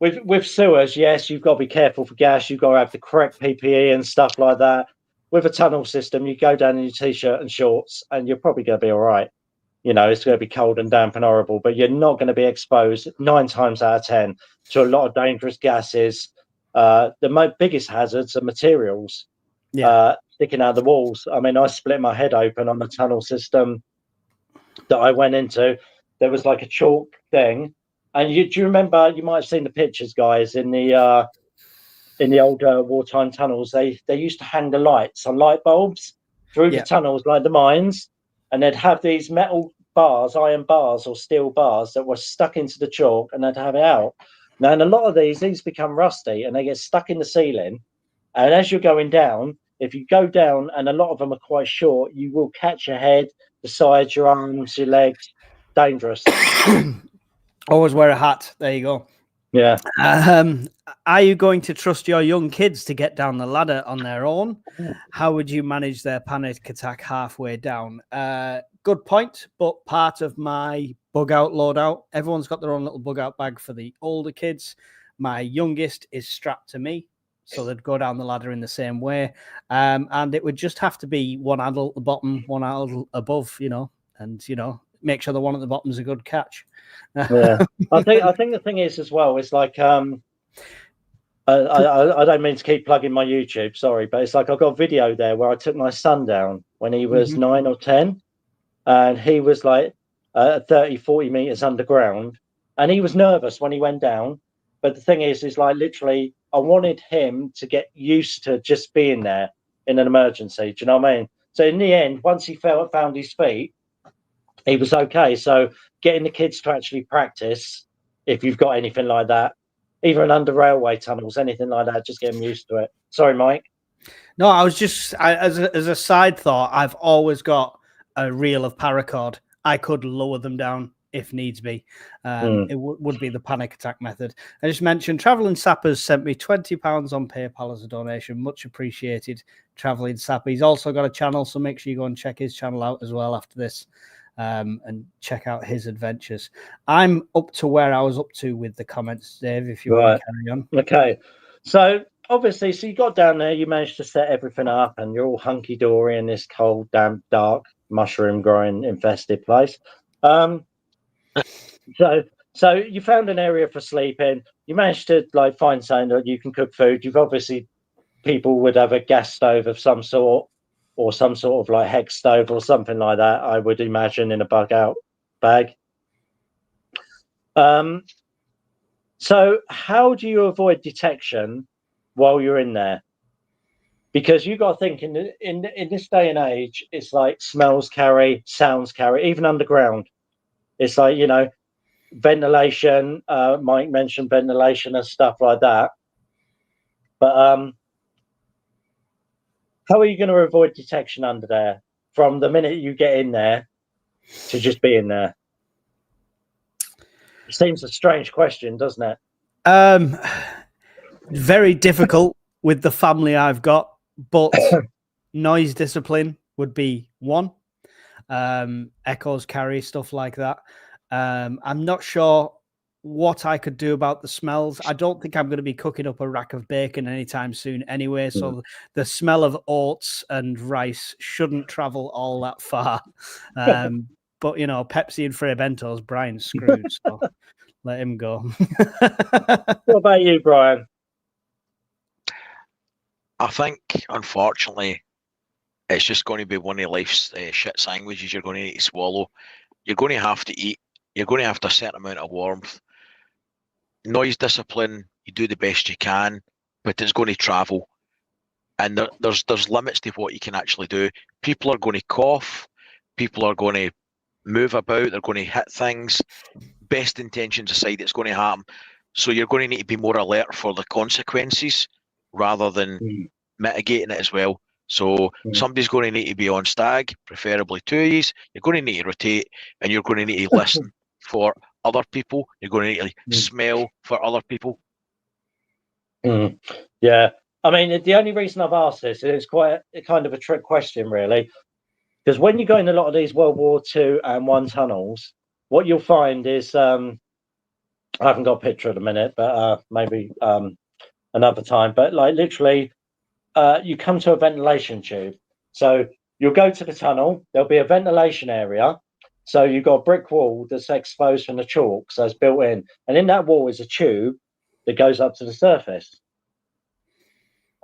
with sewers. Yes, you've got to be careful for gas. You've got to have the correct PPE and stuff like that. With a tunnel system, you go down in your t-shirt and shorts, and you're probably going to be all right. You know, it's going to be cold and damp and horrible, but you're not going to be exposed 9 times out of 10 to a lot of dangerous gases. The biggest hazards are materials sticking out of the walls. I mean, I split my head open on the tunnel system that I went into. There was like a chalk thing, and do you remember? You might have seen the pictures, guys, in the old wartime tunnels. They used to hang the lights on light bulbs through the tunnels like the mines, and they'd have these metal bars, iron bars or steel bars that were stuck into the chalk, and they'd have it out. Now, and a lot of these become rusty and they get stuck in the ceiling, and as you're going down, if you go down, and a lot of them are quite short, you will catch your head, the sides, your arms, your legs. Dangerous. Always wear a hat. There you go. Yeah. Are you going to trust your young kids to get down the ladder on their own? How would you manage their panic attack halfway down? Good point, but part of my bug out loadout, everyone's got their own little bug out bag for the older kids. My youngest is strapped to me, so they'd go down the ladder in the same way. And it would just have to be one adult at the bottom, one adult above, and, make sure the one at the bottom is a good catch. Yeah, I think the thing is as well, it's like I don't mean to keep plugging my YouTube, sorry, but it's like I've got a video there where I took my son down when he was 9 or 10, and he was like 30-40 meters underground, and he was nervous when he went down. But the thing is like literally I wanted him to get used to just being there in an emergency. Do you know what I mean? So in the end, once he found his feet, he was okay. So getting the kids to actually practice, if you've got anything like that, even under railway tunnels, anything like that, just get them used to it. Sorry, Mike. No, I was just, as a side thought, I've always got a reel of paracord. I could lower them down if needs be. It would be the panic attack method. I just mentioned Traveling Sappers sent me £20 on PayPal as a donation. Much appreciated, Traveling Sapper. He's also got a channel, so make sure you go and check his channel out as well after this. And check out his adventures. I'm up to where I was up to with the comments, Dave, if you want to carry on. Okay. So obviously, you got down there, you managed to set everything up, and you're all hunky-dory in this cold, damp, dark, mushroom-growing infested place. So you found an area for sleeping. You managed to find something that you can cook food. You've obviously, people would have a gas stove of some sort. or some sort of like hex stove or something like that, I would imagine, in a bug out bag. So how do you avoid detection while you're in there? Because you got to think in this day and age, it's like smells carry, sounds carry, even underground. It's like, you know, ventilation. Mike mentioned ventilation and stuff like that. But how are you going to avoid detection under there from the minute you get in there to just being there? It seems a strange question, doesn't it? Very difficult with the family I've got, but noise discipline would be one. Echoes carry, stuff like that. I'm not sure what I could do about the smells. I don't think I'm going to be cooking up a rack of bacon anytime soon anyway, so the smell of oats and rice shouldn't travel all that far. But, you know, Pepsi and Frey Bentos, Brian's screwed, so let him go. What about you, Brian? I think, unfortunately, it's just going to be one of life's shit sandwiches you're going to need to swallow. You're going to have to eat. You're going to have to a certain amount of warmth. Noise discipline, you do the best you can, but it's going to travel. And there's limits to what you can actually do. People are going to cough. People are going to move about. They're going to hit things. Best intentions aside, it's going to happen. So you're going to need to be more alert for the consequences rather than mitigating it as well. So somebody's going to need to be on stag, preferably 2 years. You're going to need to rotate, and you're going to need to listen for other people. You're going to need to smell for other people. Yeah. I mean, the only reason I've asked this is it's quite a kind of a trick question, really. Because when you go in a lot of these World War II and I tunnels, what you'll find is, I haven't got a picture at the minute, but maybe another time. But like literally, you come to a ventilation tube. So you'll go to the tunnel, there'll be a ventilation area. So you've got a brick wall that's exposed from the chalk, so it's built in. And in that wall is a tube that goes up to the surface.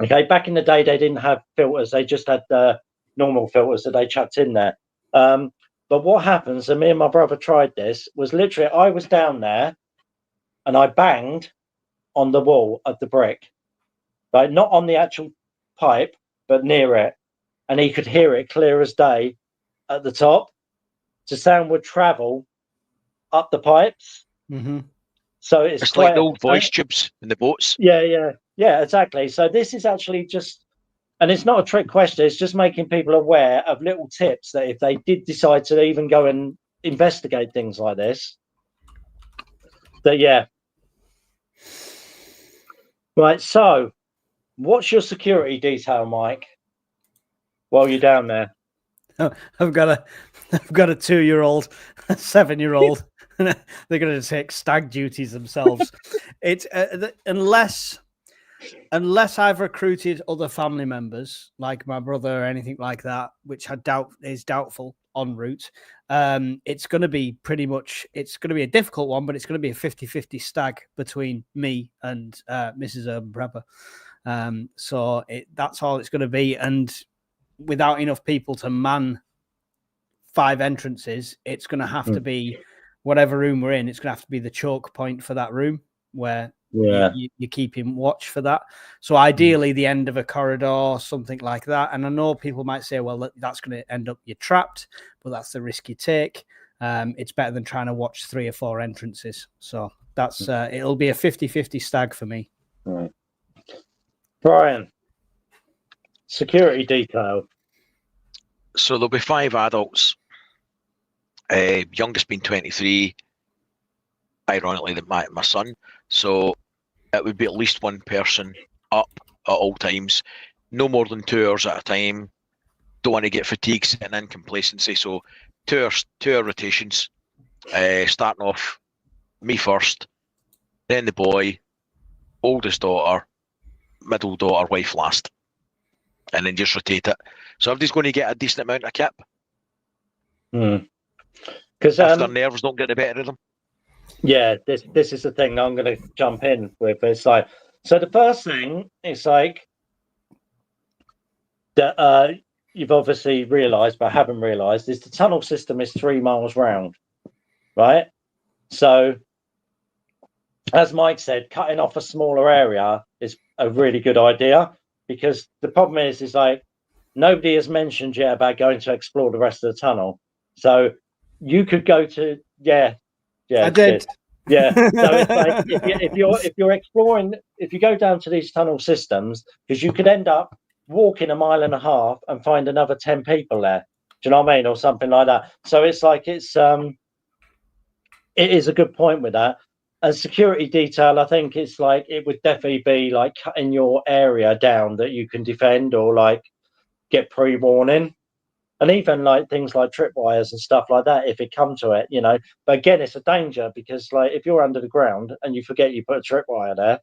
Okay, back in the day, they didn't have filters. They just had the normal filters that they chucked in there. But what happens, and me and my brother tried this, was literally I was down there and I banged on the wall of the brick. Right, not on the actual pipe, but near it. And he could hear it clear as day at the top. The sound would travel up the pipes. So it's like the old voice tubes in the boats. Yeah, exactly. So this is actually just, and it's not a trick question, it's just making people aware of little tips that if they did decide to even go and investigate things like this, that yeah. Right, so what's your security detail, Mike, while you're down there? I've got a 2-year-old, a 7-year-old. They're going to take stag duties themselves. It's unless I've recruited other family members like my brother or anything like that, which I doubt is doubtful en route. It's going to be it's going to be a difficult one, but it's going to be a 50-50 stag between me and Mrs. Urban Prepper. So that's all it's going to be. And without enough people to man 5 entrances, it's going to have to be whatever room we're in. It's going to have to be the choke point for that room where you're keeping watch for that. So ideally the end of a corridor, something like that. And I know people might say, well, that's going to end up you're trapped, but that's the risk you take. It's better than trying to watch 3 or 4 entrances. So that's it'll be a 50-50 stag for me. Right. Brian, security detail. So there'll be 5 adults. Youngest being 23. Ironically, my son. So it would be at least one person up at all times. No more than 2 hours at a time. Don't want to get fatigued sitting in complacency. So 2 hour rotations. Starting off me first, then the boy, oldest daughter, middle daughter, wife last, and then just rotate it. So everybody's going to get a decent amount of kip. Because if their nerves don't get the better of them. Yeah, this is the thing I'm going to jump in with. It's like, so the first thing is like that you've obviously realised, but haven't realised, is the tunnel system is 3 miles round, right? So, as Mike said, cutting off a smaller area is a really good idea, because the problem is like nobody has mentioned yet about going to explore the rest of the tunnel. So you could go to I did. Yeah. So it's like if you're exploring, if you go down to these tunnel systems, because you could end up walking 1.5 miles and find another 10 people there. Do you know what I mean? Or something like that. So it's like it is a good point with that. And security detail, I think it's like it would definitely be like cutting your area down that you can defend or like get pre-warning. And even like things like tripwires and stuff like that, if it come to it, you know. But again, it's a danger because like if you're under the ground and you forget you put a tripwire there,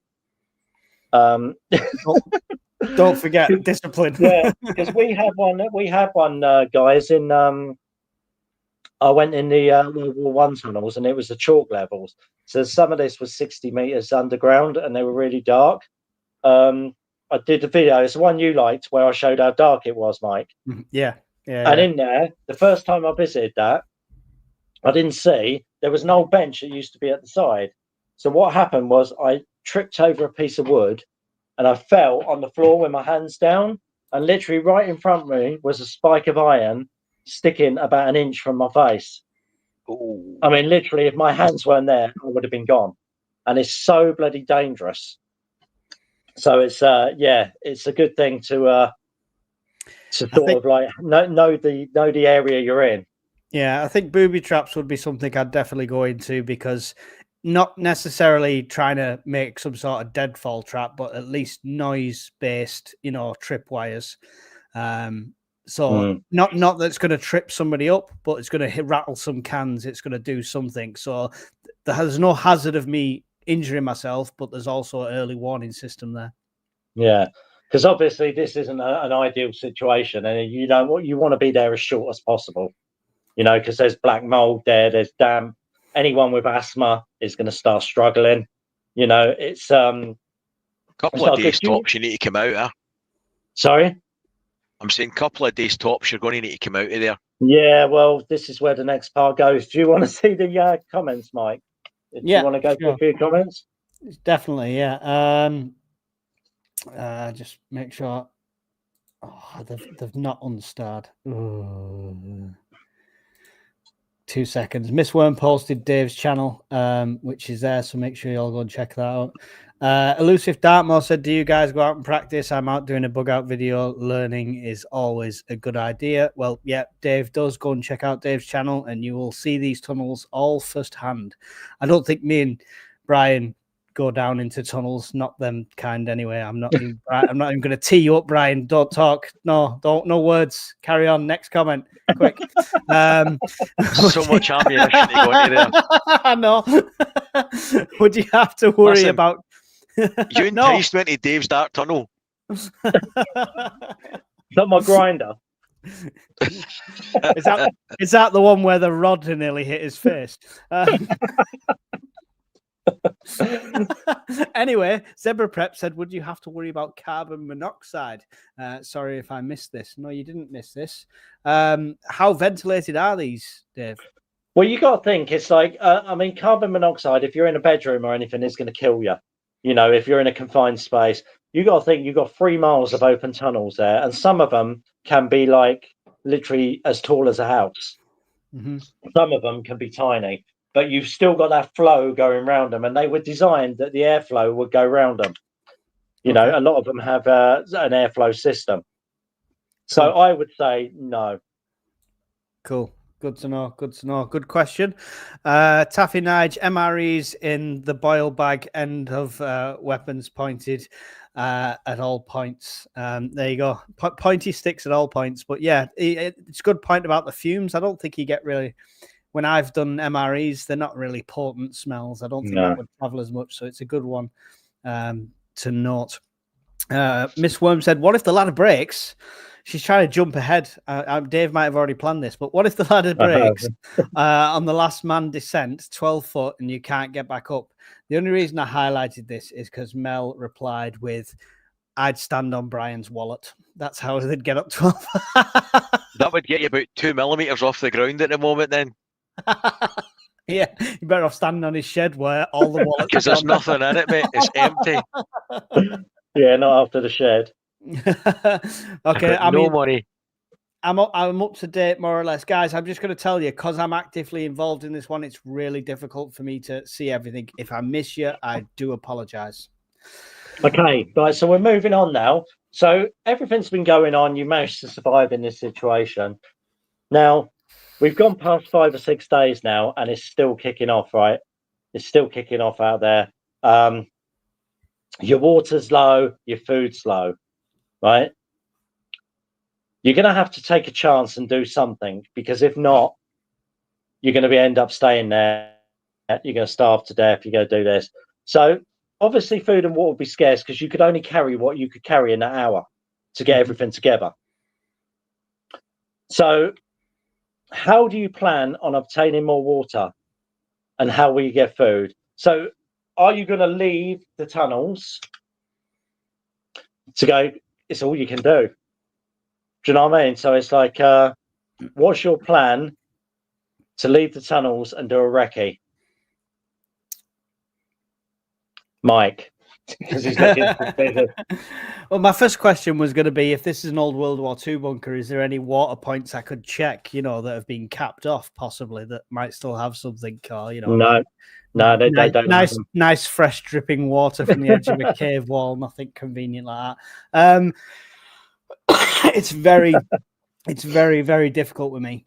don't forget discipline. Yeah, because we had one, guys. In I went in the World War One tunnels, and it was the chalk levels. So some of this was 60 meters underground, and they were really dark. I did a video. It's the one you liked, where I showed how dark it was, Mike. Yeah. And in there, the first time I visited that, I didn't see there was an old bench that used to be at the side. So what happened was I tripped over a piece of wood, and I fell on the floor with my hands down, and literally right in front of me was a spike of iron sticking about 1 inch from my face. Ooh. I mean, literally, if my hands weren't there, I would have been gone. And it's so bloody dangerous. So it's it's a good thing to sort of like know the area you're in. Yeah, I think booby traps would be something I'd definitely go into, because not necessarily trying to make some sort of deadfall trap, but at least noise based, tripwires. So not that it's going to trip somebody up, but it's going to rattle some cans. It's going to do something. So there's no hazard of me injuring myself, but there's also an early warning system there. Yeah, because obviously this isn't an ideal situation, and you want to be there as short as possible. Because there's black mold there's damp. Anyone with asthma is going to start struggling. It's couple of days tops. You need to come out. Sorry. I'm saying couple of days tops, you're going to need to come out of there. Yeah, well, this is where the next part goes. Do you want to see the comments, Mike? Do you want to go through a few comments? Definitely, yeah. Just make sure. Oh, they've not unstarred. 2 seconds. Miss Worm posted Dave's channel, which is there, so make sure you all go and check that out. Elusive Dartmoor said, do you guys go out and practice? I'm out doing a bug out video. Learning is always a good idea. Well, yeah, Dave does. Go and check out Dave's channel, and you will see these tunnels all firsthand. I don't think me and Brian go down into tunnels, not them kind anyway. I'm not even going to tee you up, Brian. Don't talk. No words. Carry on. Next comment. Quick. So much ammunition to go into there. I know. Would you have to worry about you enticed me into Dave's dark tunnel? Not my grinder. Is that the one where the rod nearly hit his face? Anyway, Zebra Prep said, would you have to worry about carbon monoxide? Sorry if I missed this. No, you didn't miss this. How ventilated are these, Dave? Well, you got to think, it's like, carbon monoxide, if you're in a bedroom or anything, is going to kill you. If you're in a confined space, you got to think you've got 3 miles of open tunnels there, and some of them can be like literally as tall as a house. Mm-hmm. Some of them can be tiny, but you've still got that flow going around them, and they were designed that the airflow would go around them. A lot of them have an airflow system. So I would say no. Cool. Good to know. Good question. Taffy Nige, MREs in the boil bag, end of weapons pointed at all points. There you go. Pointy sticks at all points. But yeah, it's a good point about the fumes. I don't think you get really... When I've done MREs, they're not really potent smells. I don't think that would travel as much. So it's a good one to note. Miss Worm said, what if the ladder breaks? She's trying to jump ahead. Dave might have already planned this, but what if the ladder breaks on the last man descent, 12 foot, and you can't get back up? The only reason I highlighted this is because Mel replied with, I'd stand on Brian's wallet. That's how they'd get up 12. That would get you about 2 millimeters off the ground at the moment then. Yeah, you better off standing on his shed where all the wallets Because there's nothing in it, mate. It's empty. Yeah, not after the shed. Okay, I no mean, money. I'm up to date more or less, guys. I'm just going to tell you, because I'm actively involved in this one, it's really difficult for me to see everything. If I miss you, I do apologize. Okay, right. So we're moving on now. So everything's been going on. You managed to survive in this situation. Now we've gone past 5 or 6 days now, and it's still kicking off. Right, it's still kicking off out there. Your water's low, your food's low. Right. You're going to have to take a chance and do something, because if not, you're going to end up staying there. You're going to starve to death. You're going to do this. So obviously food and water will be scarce, because you could only carry what you could carry in that hour to get everything together. So how do you plan on obtaining more water, and how will you get food? So are you going to leave the tunnels to go, it's all you can do? Do you know what I mean? So it's like, what's your plan to leave the tunnels and do a recce? Mike, because he's looking suspicious. Well, my first question was going to be, if this is an old World War II bunker, is there any water points I could check, that have been capped off, possibly, that might still have something, or, No, they don't. Nice, fresh dripping water from the edge of a cave wall, nothing convenient like that. It's very, very difficult with me,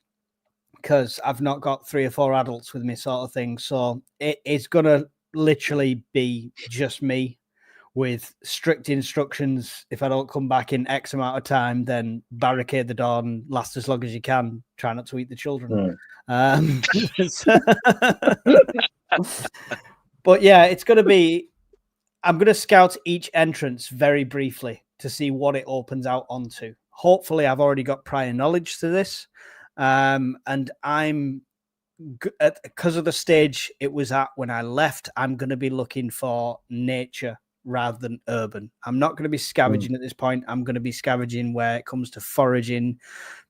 because I've not got 3 or 4 adults with me, sort of thing. So it's going to literally be just me, with strict instructions. If I don't come back in X amount of time, then barricade the door and last as long as you can. Try not to eat the children. But yeah, it's going to be, I'm going to scout each entrance very briefly to see what it opens out onto. Hopefully I've already got prior knowledge to this. And I'm, because of the stage it was at when I left, I'm going to be looking for nature rather than urban. I'm not going to be scavenging at this point. I'm going to be scavenging where it comes to foraging.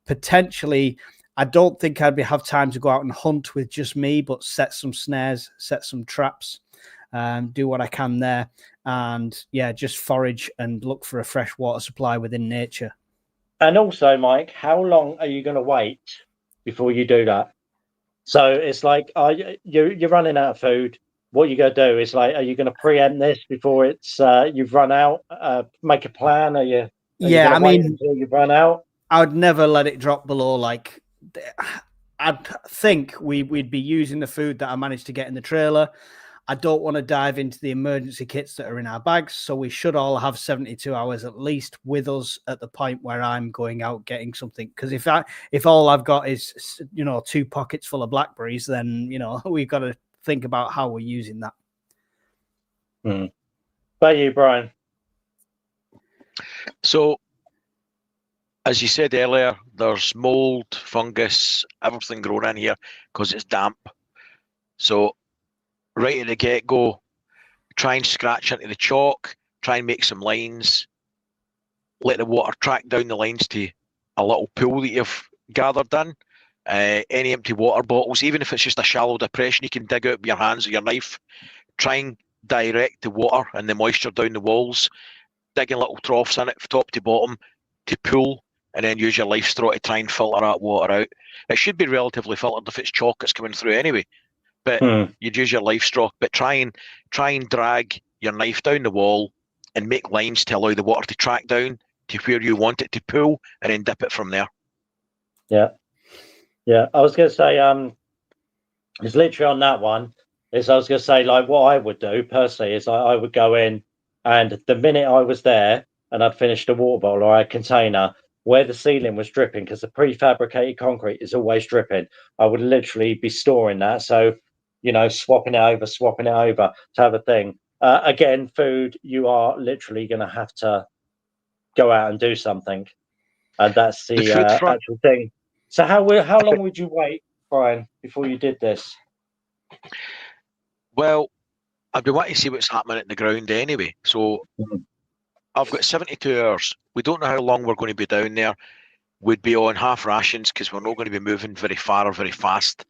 Potentially, I don't think I'd have time to go out and hunt with just me, but set some snares, set some traps, do what I can there. And yeah, just forage and look for a fresh water supply within nature. And also, Mike, how long are you going to wait before you do that? So it's like, you're running out of food. What you going to do is, like, are you going to preempt this before it's you've run out? Make a plan. Are you I mean, until you've run out? I would never let it drop below, like, I'd think we'd be using the food that I managed to get in the trailer. I don't want to dive into the emergency kits that are in our bags, so we should all have 72 hours at least with us at the point where I'm going out getting something. Because if all I've got is 2 pockets full of blackberries, then we've got to think about how we're using that. About you, Brian? So, as you said earlier, there's mold, fungus, everything growing in here because it's damp. So right at the get-go, try and scratch into the chalk, try and make some lines, let the water track down the lines to a little pool that you've gathered in. Any empty water bottles, even if it's just a shallow depression, you can dig out with your hands or your knife. Try and direct the water and the moisture down the walls, digging little troughs in it from top to bottom to pool, and then use your life straw to try and filter that water out. It should be relatively filtered if it's chalk that's coming through anyway. But you'd use your life straw, but try and drag your knife down the wall and make lines to allow the water to track down to where you want it to pool, and then dip it from there. Yeah. I was going to say, it's literally on that one. I was going to say, like, what I would do personally is I would go in, and the minute I was there and I'd finished a water bottle or a container where the ceiling was dripping, because the prefabricated concrete is always dripping, I would literally be storing that. So, swapping it over to have a thing. Again, food, you are literally going to have to go out and do something. And that's the actual thing. So how long would you wait, Brian, before you did this? Well, I'd be wanting to see what's happening at the ground anyway. So I've got 72 hours. We don't know how long we're going to be down there. We'd be on half rations because we're not going to be moving very far or very fast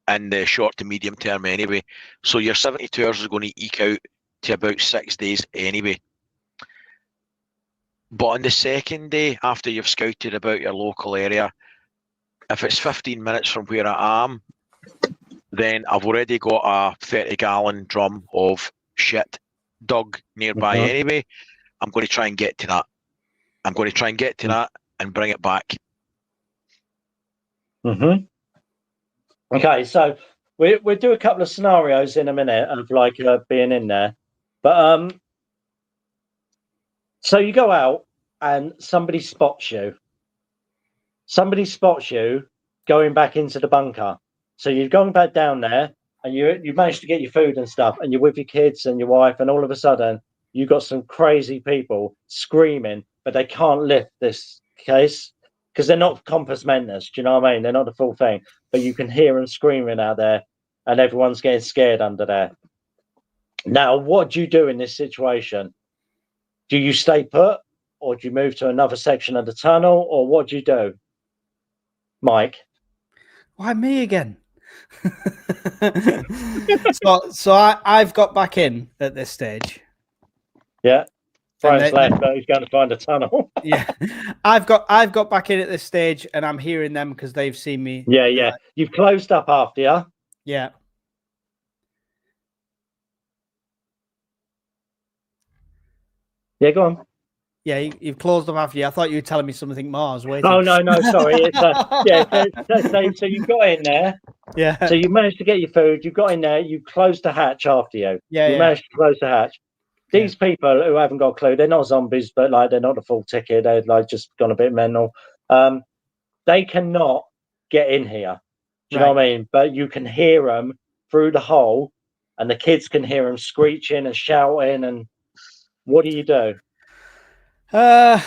in the short to medium term anyway. So your 72 hours is going to eke out to about 6 days anyway. But on the second day, after you've scouted about your local area, if it's 15 minutes from where I am, then I've already got a 30-gallon drum of shit dug nearby anyway. I'm going to try and get to that. I'm going to try and get to that and bring it back. Okay, so we'll do a couple of scenarios in a minute of like being in there. But so you go out and somebody spots you. Somebody spots you going back into the bunker. So you're going back down there and you managed to get your food and stuff, and you're with your kids and your wife, and all of a sudden you got some crazy people screaming, but they can't lift this case because they're not compass mentors. Do you know what I mean? They're not the full thing, but you can hear them screaming out there, and everyone's getting scared under there. Now, what do you do in this situation? Do you stay put, or do you move to another section of the tunnel, or what do you do, Mike? Why me again? so I've got back in at this stage. Yeah. Brian's left, but he's going to find a tunnel. Yeah. I've got back in at this stage, and I'm hearing them because they've seen me. Yeah. You've closed up after you. Yeah. Yeah, go on. Yeah, you've closed up after you. I thought you were telling me something more. I was waiting. Oh, no, sorry. It's so you got in there. Yeah. So you managed to get your food. You got in there. You closed the hatch after you. Yeah. You managed to close the hatch. These people who haven't got a clue, they're not zombies, but like they're not the full ticket. They're like just gone a bit mental. They cannot get in here. Do you know what I mean? But you can hear them through the hole, and the kids can hear them screeching and shouting. And what do you do? I'd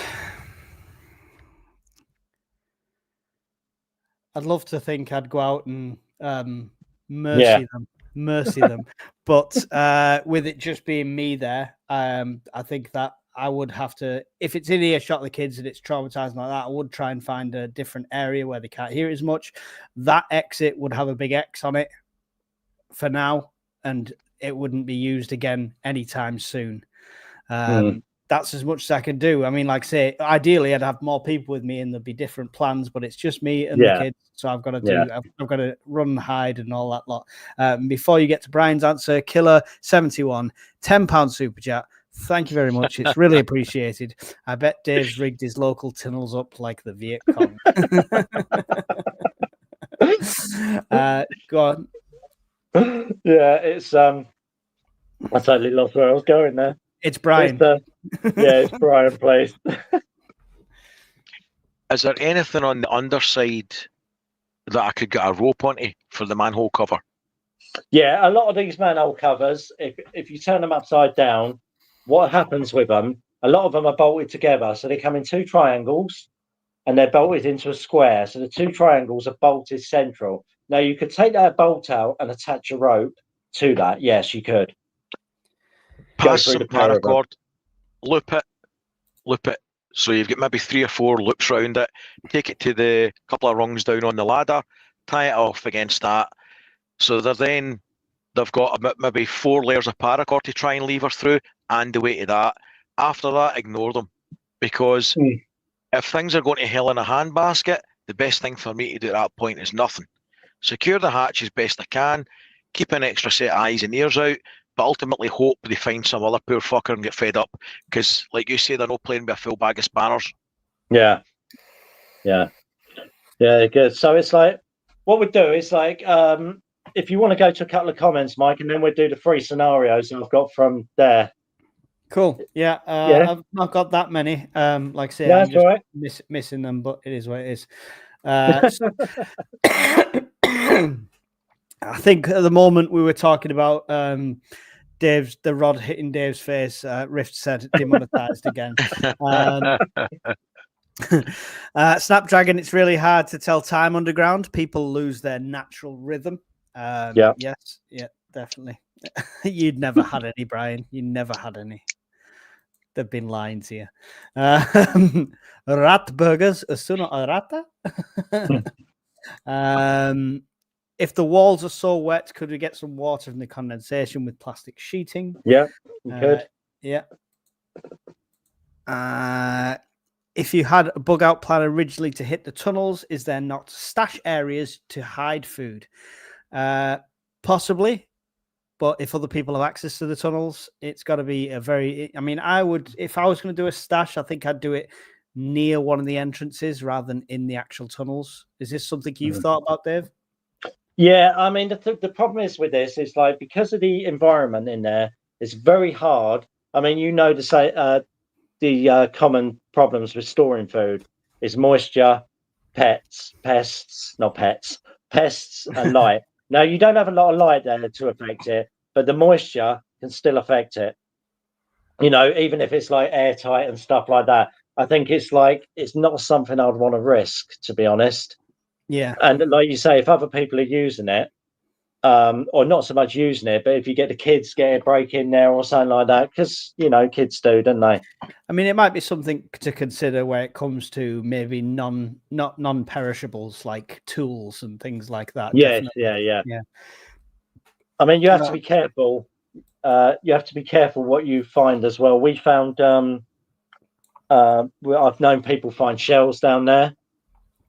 love to think I'd go out and mercy them, but with it just being me there, I think that I would have to, if it's in earshot of the kids and it's traumatizing like that, I would try and find a different area where they can't hear it as much. That exit would have a big X on it for now, and it wouldn't be used again anytime soon. That's as much as I can do. I mean, like I say, ideally I'd have more people with me and there'd be different plans, but it's just me and the kids. So I've got to I've got to run and hide and all that lot. Before you get to Brian's answer, Killer71, £10 super chat. Thank you very much. It's really appreciated. I bet Dave's rigged his local tunnels up like the Viet Cong. Go on. Yeah, it's I totally lost where I was going there. It's Brian. It's Brian, please. Is there anything on the underside that I could get a rope onto for the manhole cover? Yeah, a lot of these manhole covers, if you turn them upside down, what happens with them, a lot of them are bolted together. So they come in two triangles and they're bolted into a square. So the two triangles are bolted central. Now, you could take that bolt out and attach a rope to that. Yes, you could. Pass some paracord, loop it. So you've got maybe 3 or 4 loops around it. Take it to the couple of rungs down on the ladder, tie it off against that. So they've got maybe 4 layers of paracord to try and lever through, and the way to that. After that, ignore them, because if things are going to hell in a handbasket, the best thing for me to do at that point is nothing. Secure the hatch as best I can, keep an extra set of eyes and ears out, but ultimately hope they find some other poor fucker and get fed up, because like you say, they're not playing with a full bag of spanners. Yeah, good. So it's like, what we'd do is like, if you want to go to a couple of comments, Mike, and then we'll do the 3 scenarios that I've got from there. Cool. Yeah. I've not got that many. Like I say, I'm just right. missing them, but it is what it is. I think at the moment we were talking about the rod hitting Dave's face. Rift said demonetized again. Snapdragon, it's really hard to tell time underground. People lose their natural rhythm. Yes, definitely. You'd never had any, Brian. You never had any. They've been lying to you. Rat burgers sono a rata. If the walls are so wet, could we get some water from the condensation with plastic sheeting? Yeah, you could. Yeah. If you had a bug out plan originally to hit the tunnels, is there not stash areas to hide food? Possibly. But if other people have access to the tunnels, it's got to be a very... I mean, I would... If I was going to do a stash, I think I'd do it near one of the entrances rather than in the actual tunnels. Is this something you've thought about, Dave? Yeah, I mean, the problem is with this is like, because of the environment in there, it's very hard. I mean, you know, to say the common problems with storing food is moisture, pests, and light. Now, you don't have a lot of light there to affect it, but the moisture can still affect it. You know, even if it's like airtight and stuff like that. I think it's not something I'd want to risk, to be honest. Yeah. And like you say, if other people are using it, or not so much using it, but if you get the kids get a break in there or something like that, because, you know, kids do, don't they? I mean, it might be something to consider where it comes to maybe non-perishables like tools and things like that. Yes, yeah. I mean, you have to be careful. You have to be careful what you find as well. We found, I've known people find shells down there,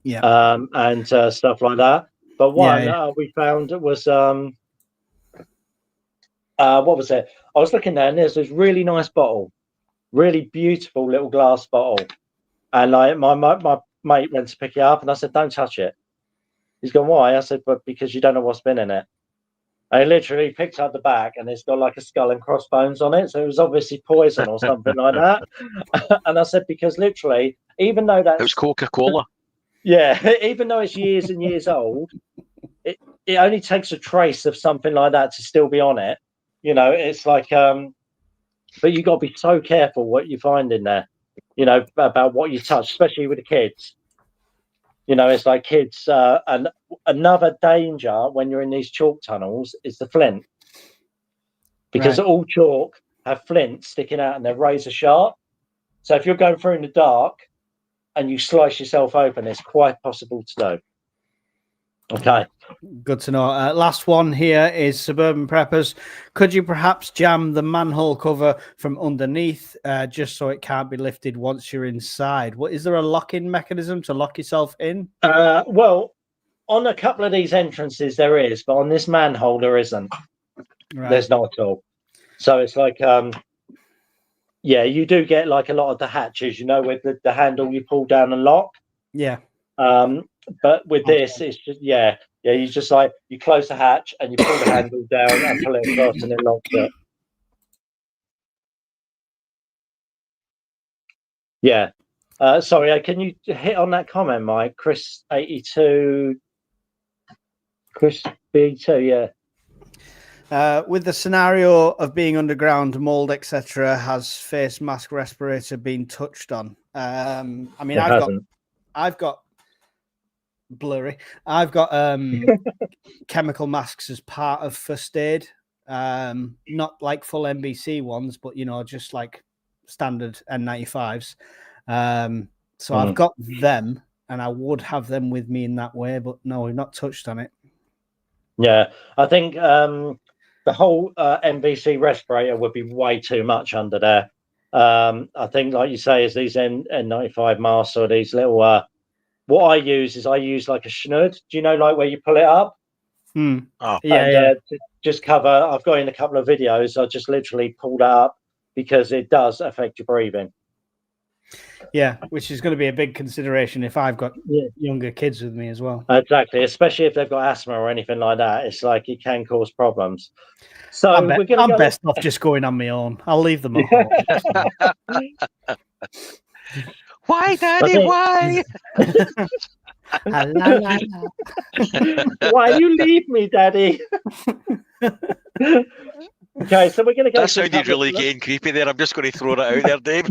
and stuff like that. But one we found was what was it? I was looking there, and there's this really nice bottle, really beautiful little glass bottle, and like my mate went to pick it up, and I said, "Don't touch it." He's gone, "Why?" I said, "But because you don't know what's been in it." I literally picked up the back, and it's got like a skull and crossbones on it, so it was obviously poison or something like that. And I said, because literally, even though it was Coca-Cola. Yeah, even though it's years and years old, it only takes a trace of something like that to still be on it. You know, it's like, but you got to be so careful what you find in there, you know, about what you touch, especially with the kids. You know, it's like kids, and another danger when you're in these chalk tunnels is the flint, because all chalk have flint sticking out and they're razor sharp. So if you're going through in the dark and you slice yourself open, it's quite possible to do. Okay. Good to know. Last one here is Suburban Preppers. Could you perhaps jam the manhole cover from underneath just so it can't be lifted once you're inside? What is there a lock-in mechanism to lock yourself in? Well, on a couple of these entrances there is, but on this manhole there isn't. Right. There's not at all. So it's like, yeah, you do get like a lot of the hatches, you know, with the handle you pull down and lock. Yeah. But with this, it's just, yeah, you just like, you close the hatch and you pull the handle down and pull it across and it locks it. Yeah. Sorry, can you hit on that comment, Mike? Chris 82, Chris B2, yeah. With the scenario of being underground, mold, etc., has face mask respirator been touched on? I mean, I've got blurry. I've got chemical masks as part of first aid, not like full NBC ones, but you know, just like standard N95s. So I've got them, and I would have them with me in that way, but no, we've not touched on it. Yeah, I think the whole NBC respirator would be way too much under there. I think, like you say, is these N95 masks or these little. What I use is like a schnud. Do you know, like where you pull it up? Oh, yeah. To just cover. I've got in a couple of videos. I just literally pull that up because it does affect your breathing. Yeah, which is going to be a big consideration if I've got younger kids with me as well. Exactly, especially if they've got asthma or anything like that. It's like it can cause problems. So I'm best off just going on my own. I'll leave them at home. Why, Daddy? Why? Why you leave me, Daddy? Okay, so we're going to go. That sounded really gay and creepy there. I'm just going to throw it out there, Dave.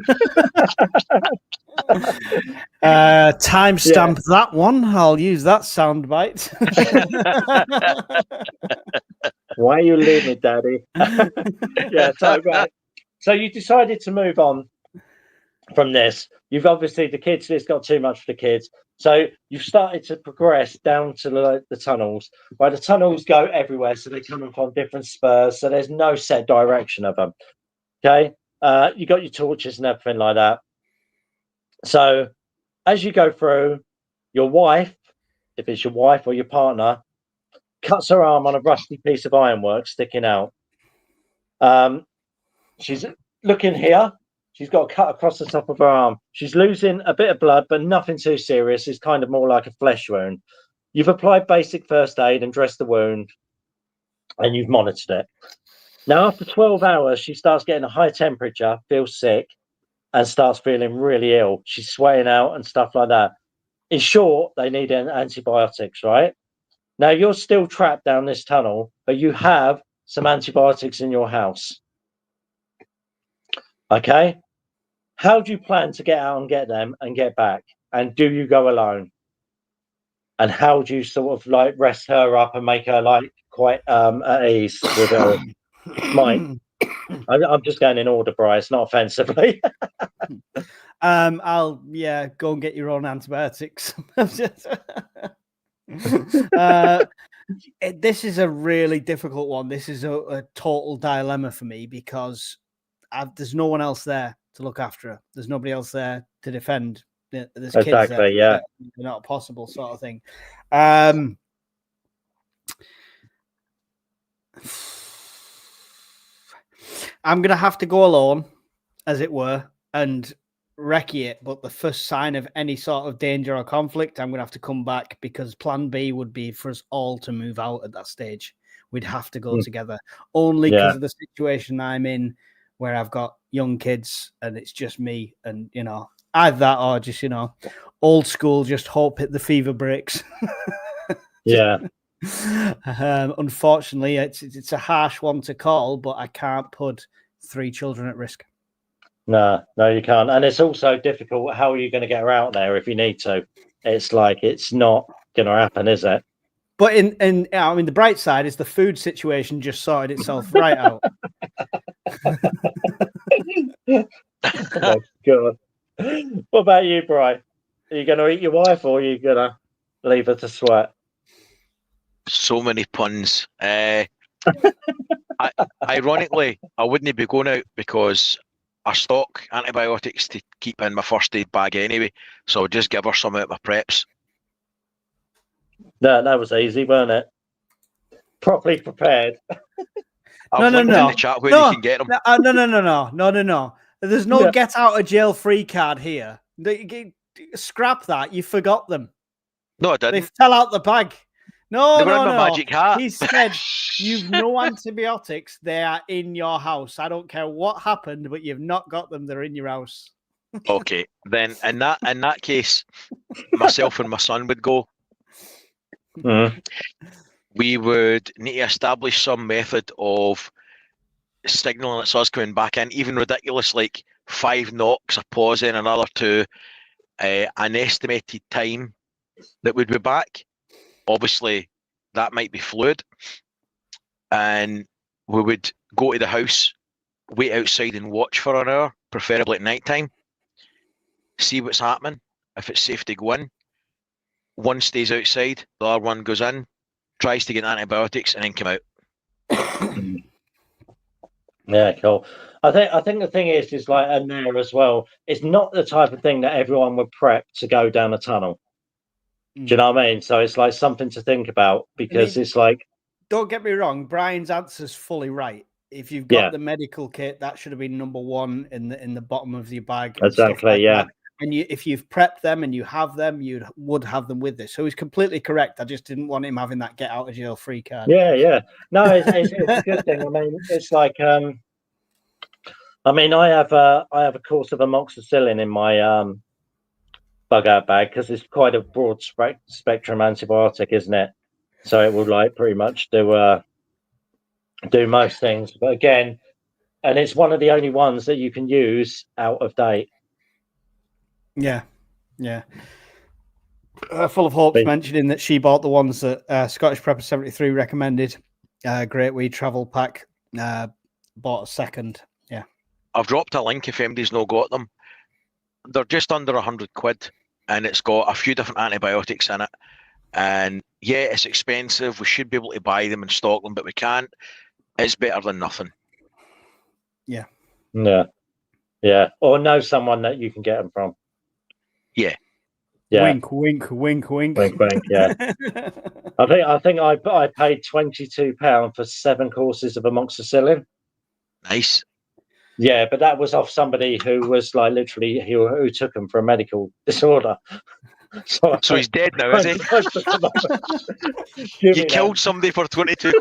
Timestamp that one. I'll use that soundbite. Why you leave me, Daddy? Yeah, so right. So you decided to move on from this. You've obviously the kids. It's got too much for the kids. So you've started to progress down to the tunnels. Right, the tunnels go everywhere, so they come from different spurs. So there's no set direction of them. Okay, you got your torches and everything like that. So as you go through, your wife, if it's your wife or your partner, cuts her arm on a rusty piece of ironwork sticking out. She's looking here. She's got a cut across the top of her arm. She's losing a bit of blood, but nothing too serious. It's kind of more like a flesh wound. You've applied basic first aid and dressed the wound, and you've monitored it. Now, after 12 hours, she starts getting a high temperature, feels sick, and starts feeling really ill. She's sweating out and stuff like that. In short, they need antibiotics, right? Now, you're still trapped down this tunnel, but you have some antibiotics in your house. Okay? How do you plan to get out and get them and get back? And do you go alone? And how do you sort of like rest her up and make her like quite at ease with her? Mike, I'm just going in order, Bryce, not offensively. I'll go and get your own antibiotics. This is a really difficult one. This is a total dilemma for me because there's no one else there to look after her. There's nobody else there to defend. There's kids there. Exactly, yeah. They're not possible sort of thing. I'm going to have to go alone, as it were, and recce it. But the first sign of any sort of danger or conflict, I'm going to have to come back because plan B would be for us all to move out at that stage. We'd have to go together only because of the situation I'm in where I've got young kids and it's just me and, either that or just, old school, just hope the fever breaks. Yeah. Unfortunately, it's a harsh one to call, but I can't put 3 children at risk. No, you can't. And it's also difficult. How are you going to get her out there if you need to? It's like it's not going to happen, is it? But the bright side is the food situation just sorted itself right out. Oh, God. What about you, Bri? Are you going to eat your wife or are you going to leave her to sweat? So many puns. Ironically, I wouldn't be going out because I stock antibiotics to keep in my first aid bag anyway. So I'll just give her some out of my preps. No, that was easy, wasn't it? Properly prepared. I've linked in the chat where you can get them. No. There's no get out of jail free card here. Scrap that. You forgot them. No, I didn't. They fell out the bag. No, they were in my magic hat. He said, you've no antibiotics. They are in your house. I don't care what happened, but you've not got them. They're in your house. Okay. Then in that case, myself and my son would go. We would need to establish some method of signaling it's us coming back in, even ridiculous like 5 knocks, a pause in, another 2, an estimated time that we'd be back. Obviously, that might be fluid. And we would go to the house, wait outside and watch for an hour, preferably at night time, see what's happening, if it's safe to go in. One stays outside, the other one goes in, tries to get antibiotics, and then come out. Yeah, cool. I think the thing is like in there as well, it's not the type of thing that everyone would prep to go down a tunnel. Do you know what I mean? So it's like something to think about because it's like. Don't get me wrong, Brian's answer's fully right. If you've got the medical kit, that should have been number 1 in the bottom of your bag. Exactly, yeah. That. And if you've prepped them and you have them, you would have them with this. So he's completely correct. I just didn't want him having that get out of jail free card. Yeah. No, it's a good thing. I mean, it's like I have a course of amoxicillin in my bug out bag because it's quite a broad spectrum antibiotic, isn't it? So it will like pretty much do most things. But again, and it's one of the only ones that you can use out of date. Yeah. Full of Hope's mentioning that she bought the ones that Scottish Prepper 73 recommended. Great Wee travel pack. Bought a second. Yeah. I've dropped a link if anybody's not got them. they're just under £100, and it's got a few different antibiotics in it. And yeah, it's expensive. We should be able to buy them and stock them, but we can't. It's better than nothing. Yeah. Or know someone that you can get them from. Yeah. Wink, wink, wink, wink. Wink, wink. Yeah. I think I paid £22 for 7 courses of amoxicillin. Nice. Yeah, but that was off somebody who was like literally who took them for a medical disorder. So he's dead now, is he? You killed somebody for £22.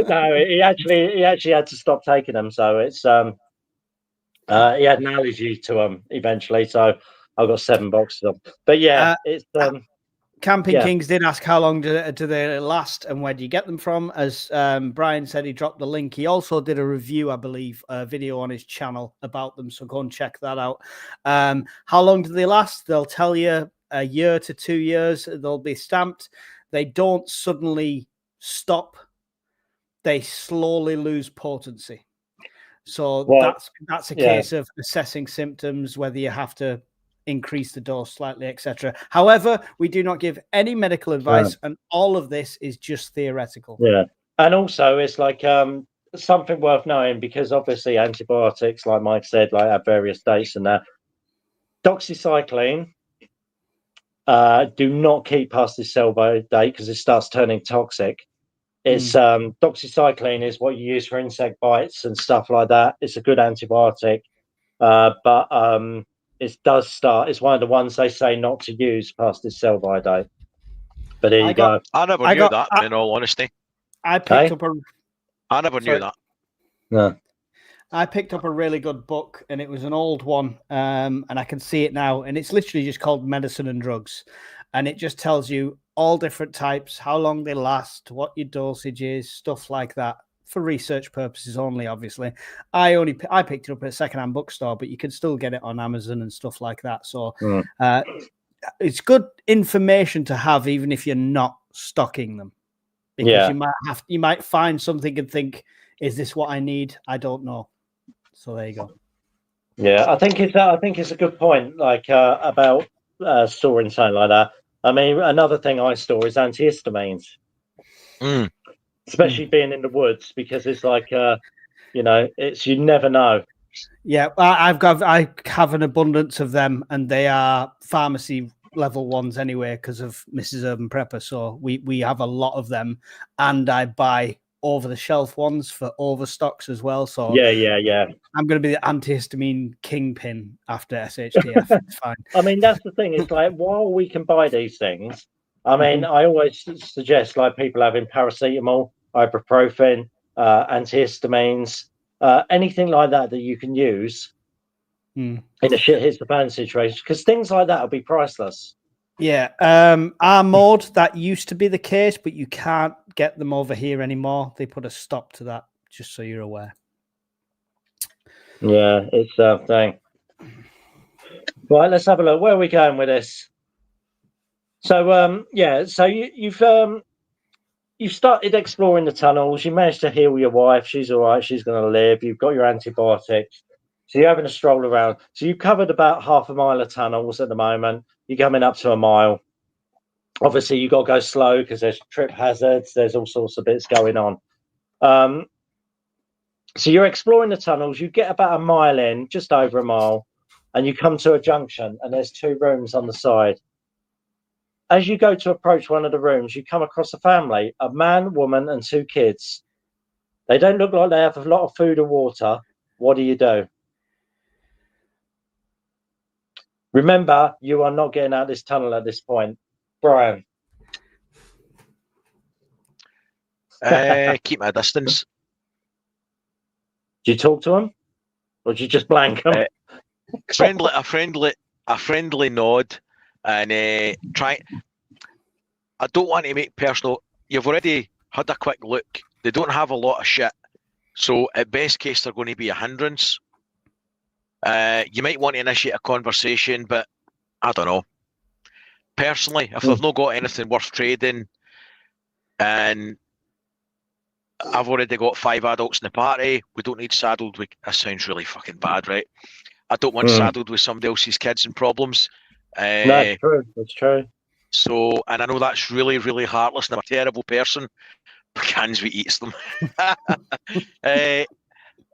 No, he actually had to stop taking them. So it's he had an allergy to them eventually. So I got 7 boxes of them. But yeah, it's Camping Kings did ask how long do they last and where do you get them from? As Brian said, he dropped the link. He also did a review, I believe, a video on his channel about them. So go and check that out. How long do they last? They'll tell you a year to 2 years. They'll be stamped. They don't suddenly stop. They slowly lose potency. So that's a case of assessing symptoms, whether you have to increase the dose slightly, etc. However, we do not give any medical advice, and all of this is just theoretical. Yeah, and also it's like something worth knowing, because obviously antibiotics, like Mike said, like have various dates and that. Doxycycline, do not keep past this sell-by date because it starts turning toxic. It's doxycycline is what you use for insect bites and stuff like that. It's a good antibiotic, but it does start. It's one of the ones they say not to use past this sell-by date. But there you go. I never knew that. In all honesty, I picked up I never knew that. No. I picked up a really good book, and it was an old one, and I can see it now. And it's literally just called Medicine and Drugs, and it just tells you all different types, how long they last, what your dosage is, stuff like that, for research purposes only. Obviously, I picked it up at a secondhand bookstore, but you can still get it on Amazon and stuff like that. So it's good information to have, even if you're not stocking them, because you might find something and think, is this what I need? I don't know. So there you go. Yeah, I think it's a good point, like about storing something like that. I mean, another thing I store is antihistamines, especially being in the woods, because it's like it's you never know. Yeah, I have an abundance of them, and they are pharmacy level ones anyway because of Mrs. Urban Prepper. So we have a lot of them, and I buy over the shelf ones for overstocks as well. So yeah. I'm going to be the antihistamine kingpin after SHTF. It's fine. I mean, that's the thing. It's like, while we can buy these things, I mean, I always suggest like people having paracetamol, ibuprofen, antihistamines, anything like that you can use in a shit hits the fan situation, because things like that will be priceless. Yeah, our mode, that used to be the case, but you can't get them over here anymore. They put a stop to that, just so you're aware. Yeah, it's a thing. Right, let's have a look. Where are we going with this? So, so you've started exploring the tunnels. You managed to heal your wife. She's all right. She's going to live. You've got your antibiotics. So you're having a stroll around. So you've covered about half a mile of tunnels at the moment. You're coming up to a mile. Obviously, you've got to go slow because there's trip hazards. There's all sorts of bits going on. So you're exploring the tunnels. You get about a mile in, just over a mile, and you come to a junction, and there's 2 rooms on the side. As you go to approach one of the rooms, you come across a family, a man, woman, and 2 kids. They don't look like they have a lot of food or water. What do you do? Remember, you are not getting out of this tunnel at this point. Brian. Keep my distance. Do you talk to them? Or do you just blank them? A friendly nod, and try. I don't want to make personal. You've already had a quick look. They don't have a lot of shit, so at best case they're going to be a hindrance. You might want to initiate a conversation, but I don't know. Personally, if they've not got anything worth trading, and I've already got 5 adults in the party, we don't need saddled with. That sounds really fucking bad, right? I don't want saddled with somebody else's kids and problems. No, it's true. It's true. So, and I know that's really, really heartless, and I'm a terrible person. Cans we eats them. I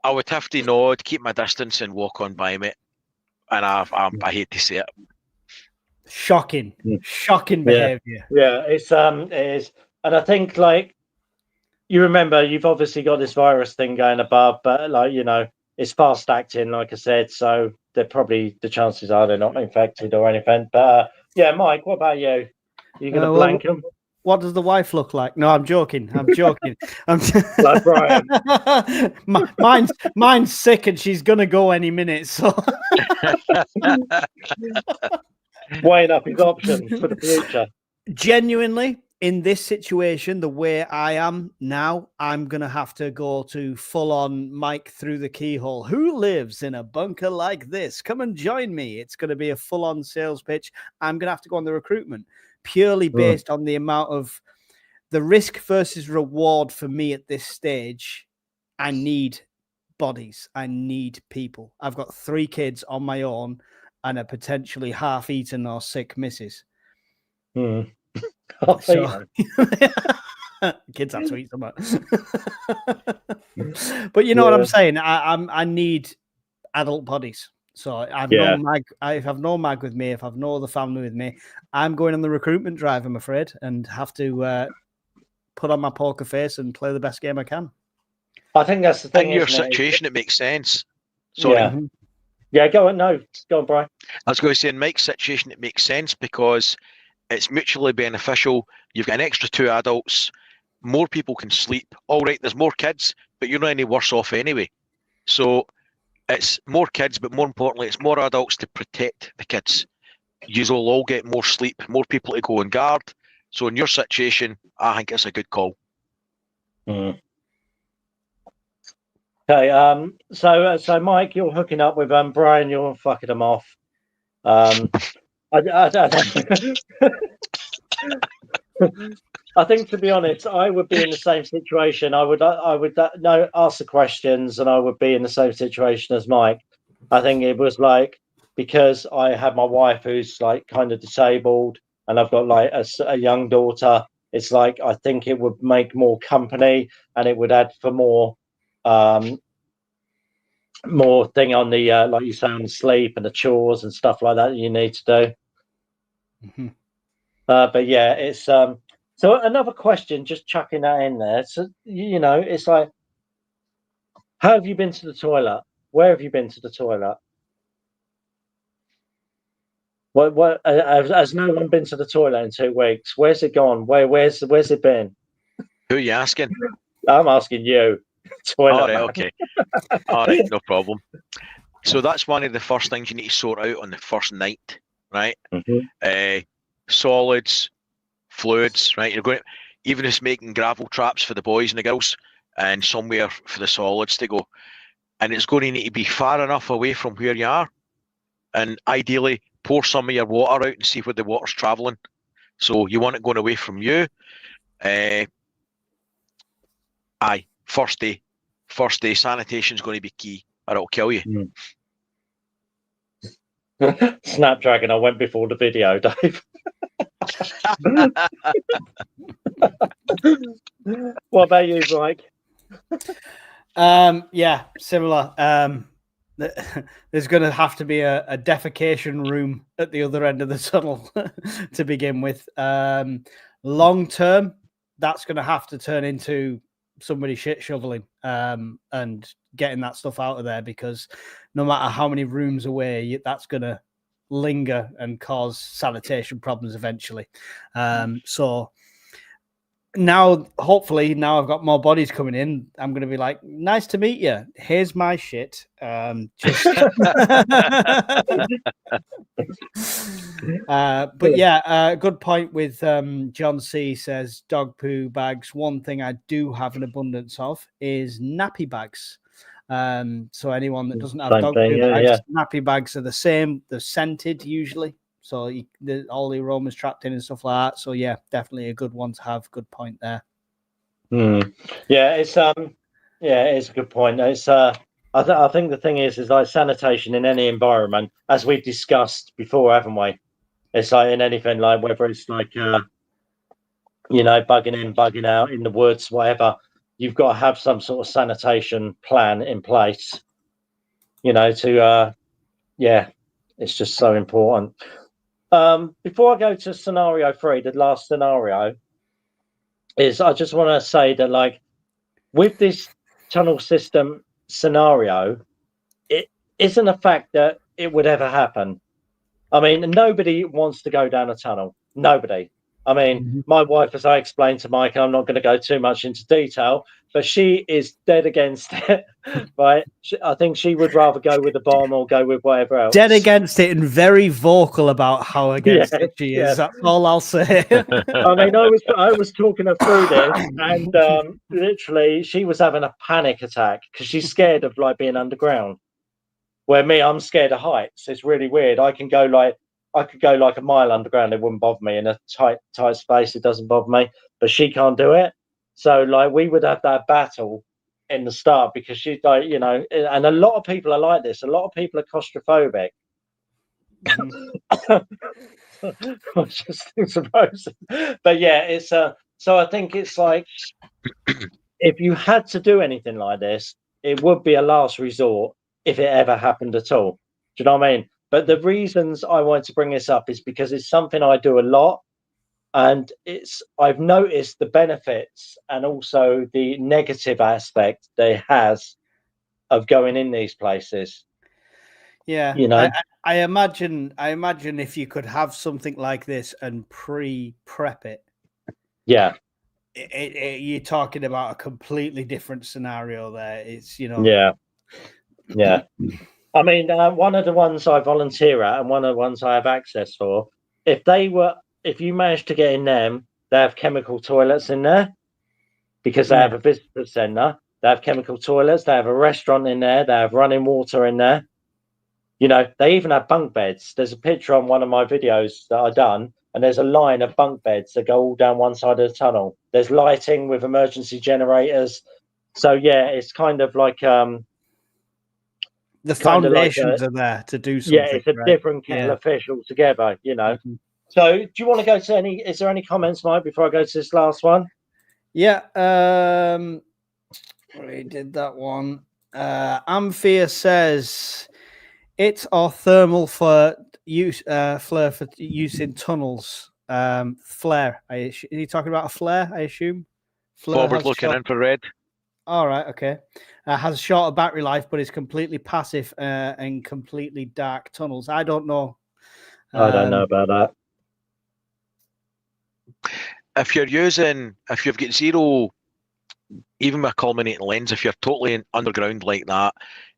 would have to nod, keep my distance, and walk on by, mate. And I hate to say it. Shocking behaviour. Yeah, it is, and I think like you remember, you've obviously got this virus thing going above, but like it's fast acting, like I said, so they're probably the chances are they're not infected or anything. But yeah, Mike, what about you? You gonna blank them? What does the wife look like? No, I'm joking. I'm Like Brian. mine's sick and she's gonna go any minute. So weighing up his options for the future. Genuinely, in this situation, the way I am now, I'm gonna have to go to full on Mike through the keyhole. Who lives in a bunker like this? Come and join me. It's gonna be a full on sales pitch. I'm gonna have to go on the recruitment purely based on the amount of the risk versus reward for me at this stage. I need bodies. I need people. I've got 3 kids on my own and a potentially half-eaten or sick missus. Oh, So, kids have to eat something. But you know what I'm saying? I need adult bodies. So I've no mag. I have no mag with me. If I've no other family with me, I'm going on the recruitment drive, I'm afraid, and have to put on my poker face and play the best game I can. I think that's the thing. In your situation, it makes sense. Sorry. Yeah, go on. No, go on, Brian. I was going to say, in Mike's situation, it makes sense because it's mutually beneficial. You've got an extra 2 adults. More people can sleep. All right, there's more kids, but you're not any worse off anyway. So it's more kids, but more importantly, it's more adults to protect the kids. You'll all get more sleep, more people to go on guard. So in your situation, I think it's a good call. Okay. So Mike, you're hooking up with Brian. You're fucking him off. I think, to be honest, I would be in the same situation. I would ask the questions, and I would be in the same situation as Mike. I think it was like, because I have my wife who's like kind of disabled, and I've got like a young daughter. It's like, I think it would make more company, and it would add for more thing on the like you say, on the sleep and the chores and stuff like that you need to do. But yeah, it's so another question, just chucking that in there. So it's like, how have you been to the toilet? Where have you been to the toilet? What has no one been to the toilet in 2 weeks? Where's it gone? Where's it been? Who are you asking? I'm asking you. Toilet. All right, okay. All right, no problem. So that's one of the first things you need to sort out on the first night, right? Solids, fluids, right? You're going to, even if it's making gravel traps for the boys and the girls, and somewhere for the solids to go, and it's going to need to be far enough away from where you are, and ideally pour some of your water out and see where the water's traveling. So you want it going away from you. First day sanitation is going to be key, or it'll kill you. Snapdragon, I went before the video, Dave. What about you, Mike? Yeah, similar. There's going to have to be a defecation room at the other end of the tunnel to begin with. Long term, that's going to have to turn into somebody shit shoveling and getting that stuff out of there, because no matter how many rooms away, that's going to linger and cause sanitation problems eventually. So now, hopefully, now I've got more bodies coming in, I'm going to be like, nice to meet you. Here's my shit. But yeah, good point with John C. says dog poo bags. One thing I do have an abundance of is nappy bags. So anyone that doesn't have dog poo bags, nappy bags are the same. They're scented usually. So all the aromas trapped in and stuff like that. So yeah, definitely a good one to have. Good point there. Yeah, it's a good point. It's I I think the thing is like sanitation in any environment, as we've discussed before, haven't we? It's like in anything, like whether it's like bugging in, bugging out in the woods, whatever. You've got to have some sort of sanitation plan in place. It's just so important. Before I go to scenario 3, the last scenario is I just want to say that, like, with this tunnel system scenario, it isn't a fact that it would ever happen. I mean, nobody wants to go down a tunnel. Nobody. I mean, my wife, as I explained to Mike, I'm not going to go too much into detail, but she is dead against it, right? I think she would rather go with the bomb or go with whatever else. Dead against it and very vocal about how against it she is. That's all I'll say. I mean, I was talking her through this, and literally, she was having a panic attack because she's scared of like being underground. Where me, I'm scared of heights. It's really weird. I could go like a mile underground. It wouldn't bother me in a tight space. It doesn't bother me, but she can't do it. So like we would have that battle in the start because she's like, and a lot of people are like this. A lot of people are claustrophobic. Just suppose. But yeah, it's so I think it's like if you had to do anything like this, it would be a last resort if it ever happened at all. Do you know what I mean? But the reasons I wanted to bring this up is because it's something I do a lot, and I've noticed the benefits and also the negative aspect they has of going in these places. Yeah, I imagine if you could have something like this and prep it. Yeah. You're talking about a completely different scenario there. It's Yeah. I mean, one of the ones I volunteer at and one of the ones I have access for, if you manage to get in them, they have chemical toilets in there because they have a visitor centre. They have chemical toilets. They have a restaurant in there. They have running water in there. They even have bunk beds. There's a picture on one of my videos that I've done, and there's a line of bunk beds that go all down one side of the tunnel. There's lighting with emergency generators. So yeah, it's kind of like the foundations are there to do something. Yeah, it's a different kettle of fish altogether, So do you want to go to is there any comments, Mike, before I go to this last one? Yeah, we did that one. Amphia says it's our thermal for use flare for use in tunnels. Flare. Are you talking about a flare, I assume? Forward-looking infrared. All right, okay. Has shorter battery life, but is completely passive in completely dark tunnels. I don't know. I don't know about that. If you've got zero, even with a culminating lens, if you're totally underground like that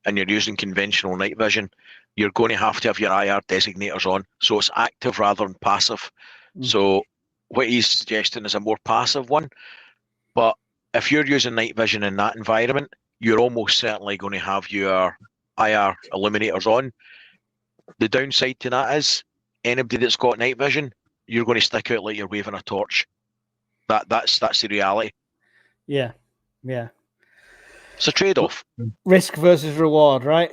and you're using conventional night vision, you're going to have your IR designators on. So it's active rather than passive. So what he's suggesting is a more passive one. But if you're using night vision in that environment, you're almost certainly going to have your IR illuminators on. The downside to that is anybody that's got night vision, you're going to stick out like you're waving a torch. That's the reality. Yeah. It's a trade-off. Risk versus reward, right?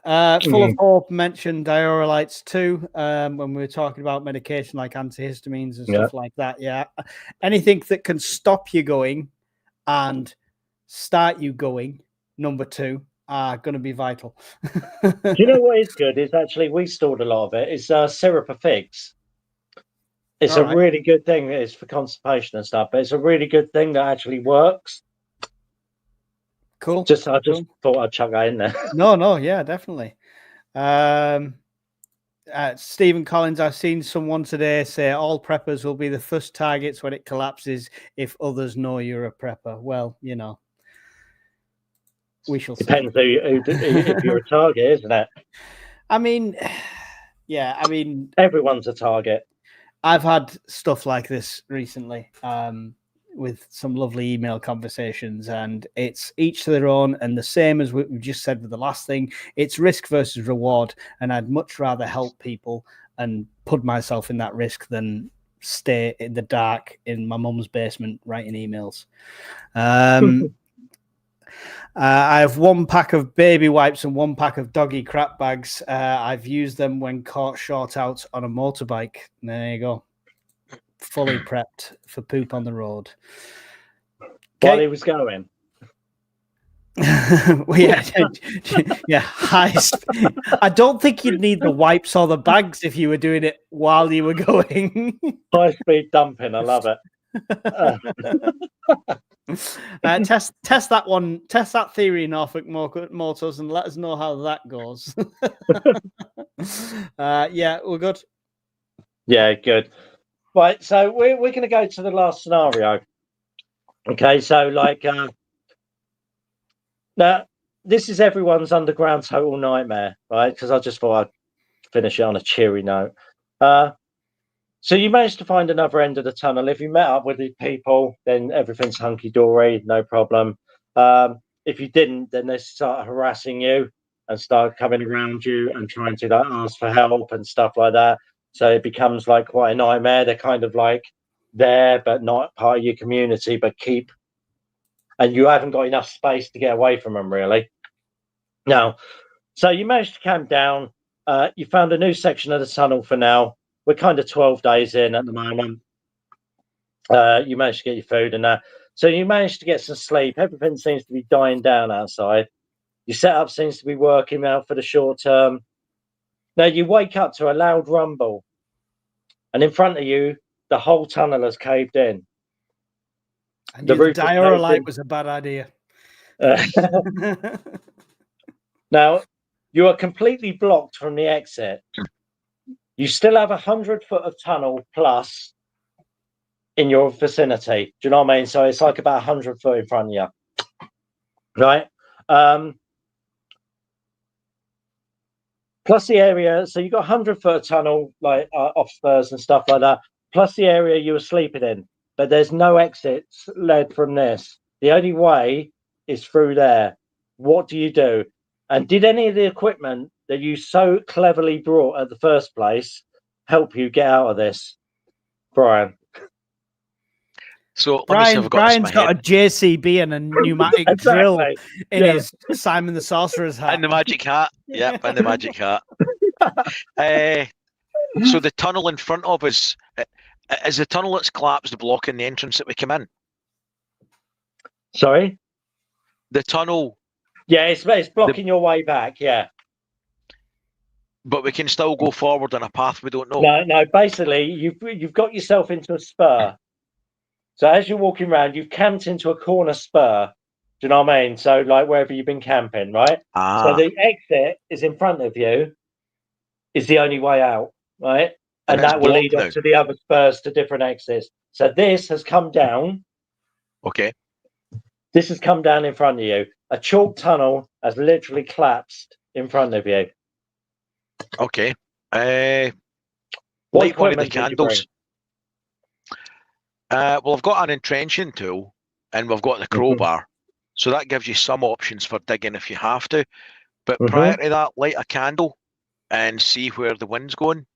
Full of Hope mentioned diurolites too when we were talking about medication like antihistamines and stuff like that. Yeah. Anything that can stop you going and start you going, number 2, are going to be vital. Do you know what is good? Is actually we stored a lot of it. It's syrup of figs. It's a really good thing. It's for constipation and stuff, but it's a really good thing that actually works. Cool. I just thought I'd chuck that in there. No, yeah, definitely. Stephen Collins, I've seen someone today say all preppers will be the first targets when it collapses if others know you're a prepper. Well, we shall see. Depends if you're a target, isn't it? I mean, everyone's a target. I've had stuff like this recently with some lovely email conversations, and it's each to their own, and the same as we just said with the last thing, it's risk versus reward, and I'd much rather help people and put myself in that risk than stay in the dark in my mum's basement writing emails. I have 1 pack of baby wipes and 1 pack of doggy crap bags. I've used them when caught short out on a motorbike. There you go. Fully prepped for poop on the road. While he was going. Well, yeah. I don't think you'd need the wipes or the bags if you were doing it while you were going. High speed dumping. I love it. Test that one. Test that theory, Norfolk Motors, and let us know how that goes. Yeah, we're good. Yeah, good. Right, so we're going to go to the last scenario. Okay, so like now this is everyone's underground total nightmare, right? Because I just thought I'd finish it on a cheery note. So you managed to find another end of the tunnel. If you met up with the people, then everything's hunky dory, no problem. If you didn't, then they start harassing you and start coming around you and trying to like ask for help and stuff like that. So it becomes like quite a nightmare. They're kind of like there, but not part of your community, but and you haven't got enough space to get away from them, really. Now, so you managed to camp down. You found a new section of the tunnel for now. We're kind of 12 days in at the moment. You managed to get your food and that. So you managed to get some sleep. Everything seems to be dying down outside. Your setup seems to be working out for the short term. Now you wake up to a loud rumble. And in front of you, the whole tunnel has caved in. And the diorite was a bad idea. Now, you are completely blocked from the exit. You still have 100 foot of tunnel plus in your vicinity. Do you know what I mean? So it's like about 100 foot in front of you. Right? Plus the area, so you got 100 foot of tunnel, like off spurs and stuff like that, plus the area you were sleeping in. But there's no exits led from this. The only way is through there. What do you do? And did any of the equipment that you so cleverly brought at the first place help you get out of this, Brian? So Brian's got a JCB and a pneumatic drill in his Simon the Sorcerer's hat. And the magic hat. Yep, and the magic hat. So the tunnel in front of us, is the tunnel that's collapsed blocking the entrance that we come in? Sorry? The tunnel. Yeah, it's blocking your way back, yeah. But we can still go forward on a path we don't know. No, basically, you've got yourself into a spur. So as you're walking around, you've camped into a corner spur. Do you know what I mean? So like wherever you've been camping, right? So the exit is in front of you, is the only way out, right? And that will lead up to the other spurs to different exits. So this has come down. Okay. This has come down in front of you. A chalk tunnel has literally collapsed in front of you. Okay. What light one of the equipment did you candles. Well, I've got an entrenching tool and we've got the crowbar. So that gives you some options for digging if you have to. But prior to that, light a candle and see where the wind's going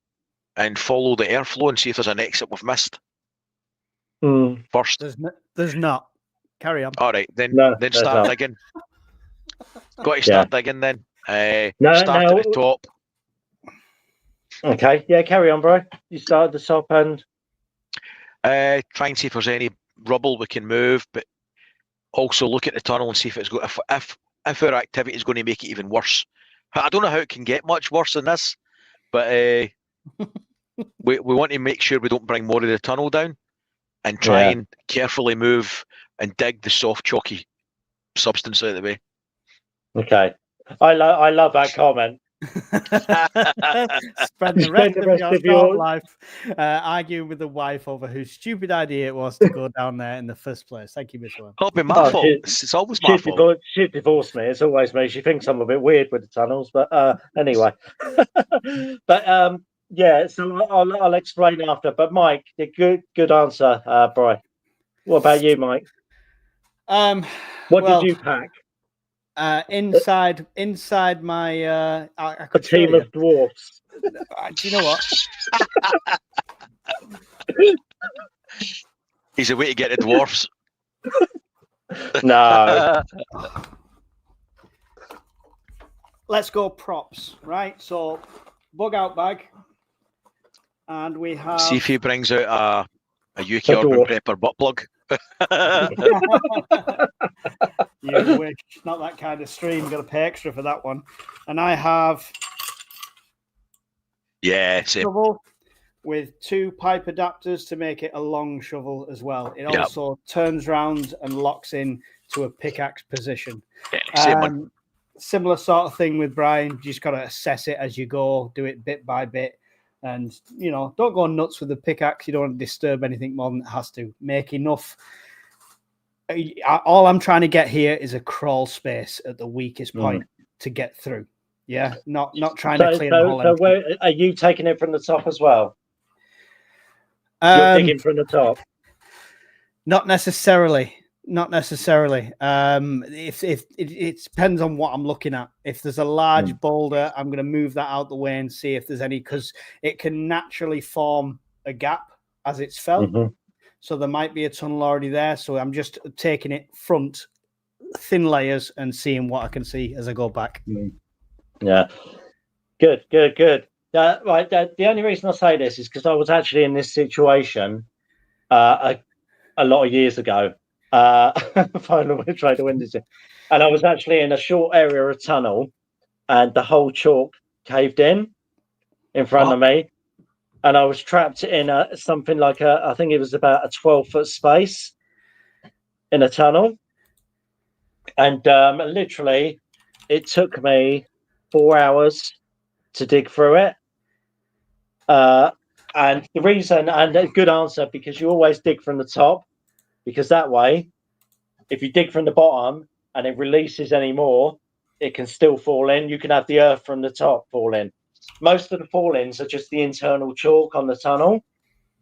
and follow the airflow and see if there's an exit we've missed. First. There's not. Carry on. All right, then start not. digging. Got to start digging then. Start at the top. Okay, yeah, carry on, bro. You start at the top and try and see if there's any rubble we can move, but also look at the tunnel and see if it's got if our activity is going to make it even worse. I don't know how it can get much worse than this, but we want to make sure we don't bring more of the tunnel down and try and carefully move and dig the soft chalky substance out of the way. Okay, I love that comment. Spend the rest of your life arguing with the wife over whose stupid idea it was to go down there in the first place. Thank you, Miss One. It'll be my fault. It's always my fault. She divorced me. It's always me. She thinks I'm a bit weird with the tunnels, but anyway. But yeah, so I'll explain after. But Mike, good answer, Brian. What about you, Mike? What did you pack? Inside my a team of dwarfs. Do you know what? He's a way to get the dwarfs. No. Let's go props, right? So bug out bag, and we have. See if he brings out a UK The Urban door. Prepper butt plug. You wish. Not that kind of stream. Got to pay extra for that one. And I have Yeah, same. shovel with 2 pipe adapters to make it a long shovel as well. It also turns round and locks in to a pickaxe position. Yeah, same one. Similar sort of thing with Brian. You just got to assess it as you go, do it bit by bit. And, you know, don't go nuts with the pickaxe. You don't want to disturb anything more than it has to. Make enough. All I'm trying to get here is a crawl space at the weakest point to get through. Yeah, not trying to clear the whole. So where are you taking it from the top as well? You're digging from the top. Not necessarily. Not necessarily. If it depends on what I'm looking at. If there's a large boulder, I'm going to move that out the way and see if there's any, because it can naturally form a gap as it's felt. So there might be a tunnel already there. So I'm just taking it front, thin layers, and seeing what I can see as I go back. Yeah. Good. Right. The only reason I say this is because I was actually in this situation a lot of years ago. Finally, we tried to win this, and I was actually in a short area of tunnel, and the whole chalk caved in front of me, and I was trapped in something like I think it was about a 12-foot space in a tunnel, and literally, it took me 4 hours to dig through it. And the reason, and a good answer, because you always dig from the top, because that way, if you dig from the bottom and it releases any more, it can still fall in. You can have the earth from the top fall in. Most of the fall-ins are just the internal chalk on the tunnel.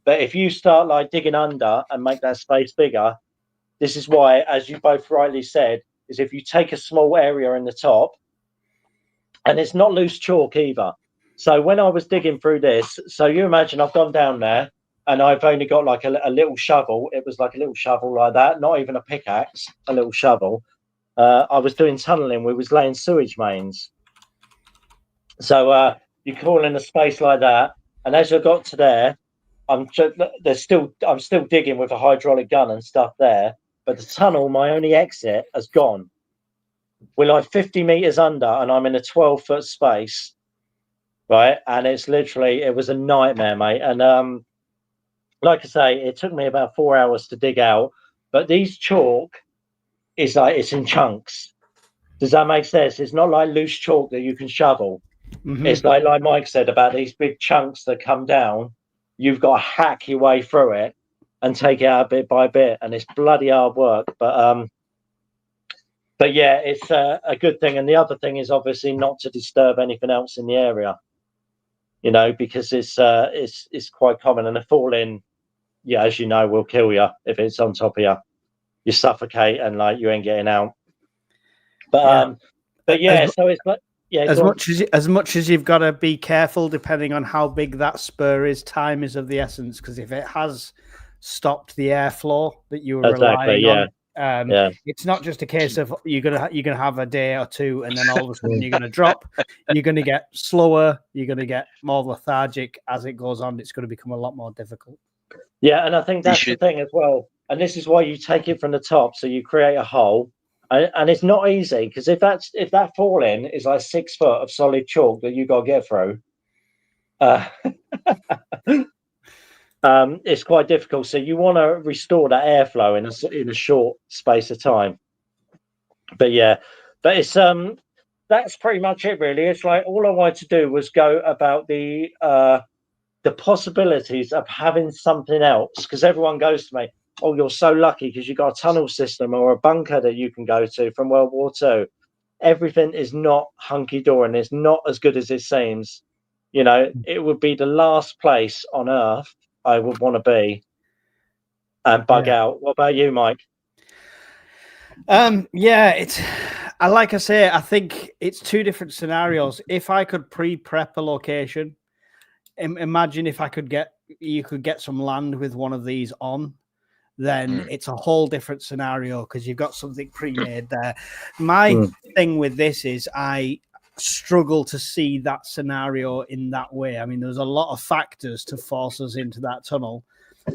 But if you start like digging under and make that space bigger, this is why, as you both rightly said, is if you take a small area in the top, and it's not loose chalk either. So when I was digging through this, so you imagine I've gone down there and I've only got like a little shovel. It was like a little shovel like that, not even a pickaxe, a little shovel. I was doing tunneling. We was laying sewage mains. So you call in a space like that, and as I got to there, I'm still digging with a hydraulic gun and stuff there. But the tunnel, my only exit, has gone. We're like 50 meters under, and I'm in a 12-foot space. Right, and it's literally, it was a nightmare, mate. And like I say, it took me about 4 hours to dig out. But these chalk is like, it's in chunks. Does that make sense? It's not like loose chalk that you can shovel. It's like Mike said about these big chunks that come down. You've got to hack your way through it and take it out bit by bit, and it's bloody hard work. But yeah, it's a good thing. And the other thing is obviously not to disturb anything else in the area. You know, because it's quite common, and a fall in, yeah, as you know, will kill you if it's on top of you. You suffocate and like you ain't getting out. But yeah, so it's like as much as you've got to be careful, depending on how big that spur is. Time is of the essence, because if it has stopped the airflow that you were relying on. It's not just a case of you're gonna have a day or two and then all of a sudden you're gonna drop. You're gonna get slower. You're gonna get more lethargic as it goes on. It's going to become a lot more difficult. Yeah, and I think that's the thing as well. And this is why you take it from the top, so you create a hole. And it's not easy, because if that fall in is like 6 foot of solid chalk that you got to get through, it's quite difficult. So you want to restore that airflow in a short space of time. But yeah, but it's that's pretty much it, really. It's like all I wanted to do was go about the possibilities of having something else, because everyone goes to me, "Oh, you're so lucky because you got a tunnel system or a bunker that you can go to from World War II." Everything is not hunky dory, and it's not as good as it seems. You know, it would be the last place on earth I would want to be and bug out. What about you, Mike? It's like I say, I think it's 2 different scenarios. If I could pre-prep a location, imagine if you could get some land with one of these on, then it's a whole different scenario because you've got something pre-made there. My thing with this is I struggle to see that scenario in that way. I mean, there's a lot of factors to force us into that tunnel,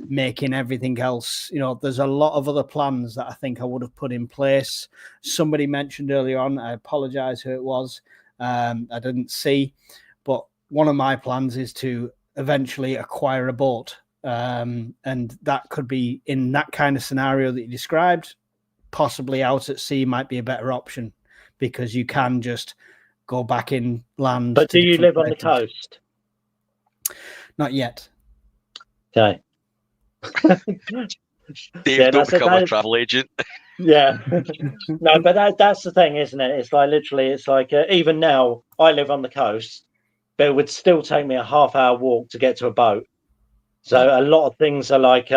making everything else, there's a lot of other plans that I think I would have put in place. Somebody mentioned earlier on, I apologize who it was, I didn't see, but one of my plans is to eventually acquire a boat, and that could be in that kind of scenario that you described. Possibly out at sea might be a better option because you can just go back in land. But do you live on the coast? Not yet. Okay. Dave, don't become a travel agent. Yeah. No, but that's the thing, isn't it? It's like literally, it's like even now I live on the coast, but it would still take me a half-hour walk to get to a boat. So a lot of things are like,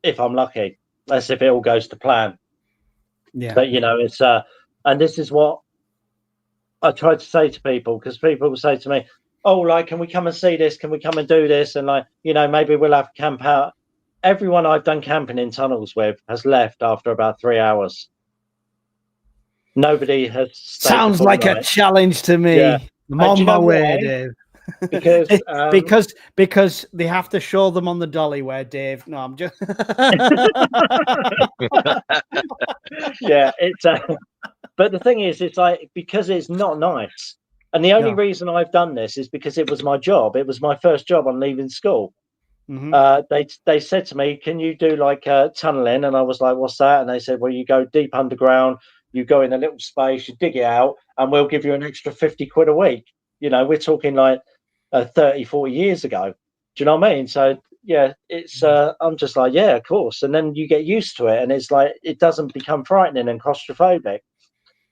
if I'm lucky, that's if it all goes to plan. Yeah. But it's and this is what I try to say to people, because people will say to me, "Oh, like, can we come and see this? Can we come and do this?" And like, maybe we'll have camp out. Everyone I've done camping in tunnels with has left after about 3 hours. Nobody has. Sounds like a challenge to me. Yeah. I'm on my way, Dave. Because they have to show them on the dolly where Dave. No, I'm just. Yeah, it's. But the thing is, it's like because it's not nice, and the only reason I've done this is because it was my job. It was my first job on leaving school. They said to me, "Can you do like tunneling?" And I was like, "What's that?" And they said, "Well, you go deep underground. You go in a little space, you dig it out, and we'll give you an extra 50 quid a week." We're talking like 30, 40 years ago. Do you know what I mean? So yeah, it's I'm just like, yeah, of course. And then you get used to it, and it's like it doesn't become frightening and claustrophobic.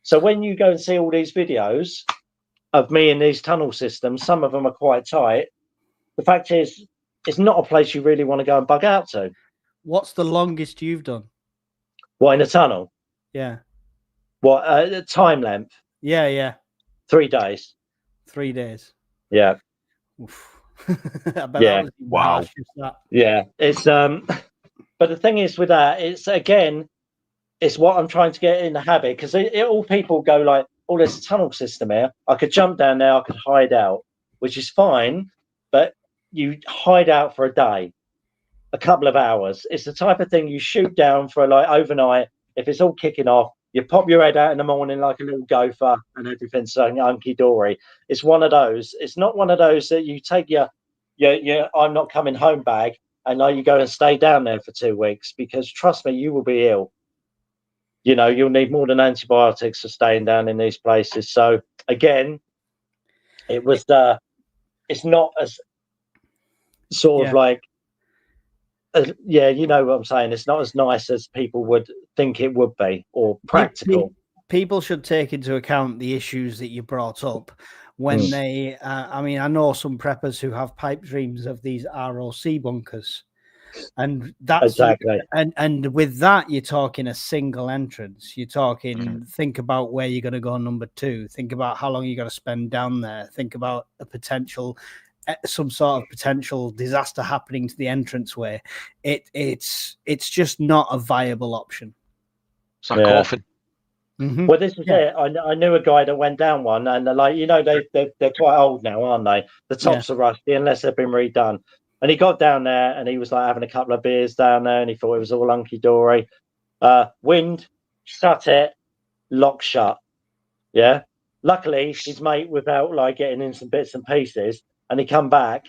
So when you go and see all these videos of me in these tunnel systems, some of them are quite tight. The fact is, it's not a place you really want to go and bug out to. What's the longest you've done? What, in a tunnel? Yeah. What time length? Yeah. 3 days. 3 days. Yeah. I bet that was wow. Yeah. It's but the thing is with that, it's again, it's what I'm trying to get in the habit, because all people go like, "Oh, there's a tunnel system here. I could jump down there, I could hide out," which is fine, but you hide out for a day, a couple of hours. It's the type of thing you shoot down for like overnight. If it's all kicking off, you pop your head out in the morning like a little gopher and everything's so hunky dory. It's one of those. It's not one of those that you take your I'm not coming home bag and now you go and stay down there for 2 weeks, because trust me, you will be ill. You'll need more than antibiotics for staying down in these places. So again, it's not as sort of like, you know what I'm saying. It's not as nice as people would think it would be, or practical. People should take into account the issues that you brought up when they. I mean, I know some preppers who have pipe dreams of these ROC bunkers, and that's exactly. And with that, you're talking a single entrance. You're talking. Think about where you're going to go. Number 2. Think about how long you're going to spend down there. Think about a potential. Some sort of potential disaster happening to the entranceway. It's just not a viable option. It's a coffin. Mm-hmm. Well, this is it. I knew a guy that went down one, and they're quite old now, aren't they? The tops are rusty unless they've been redone. And he got down there, and he was like having a couple of beers down there, and he thought it was all hunky dory. Wind, shut it, lock shut. Yeah. Luckily, his mate, without like getting in some bits and pieces, and he come back,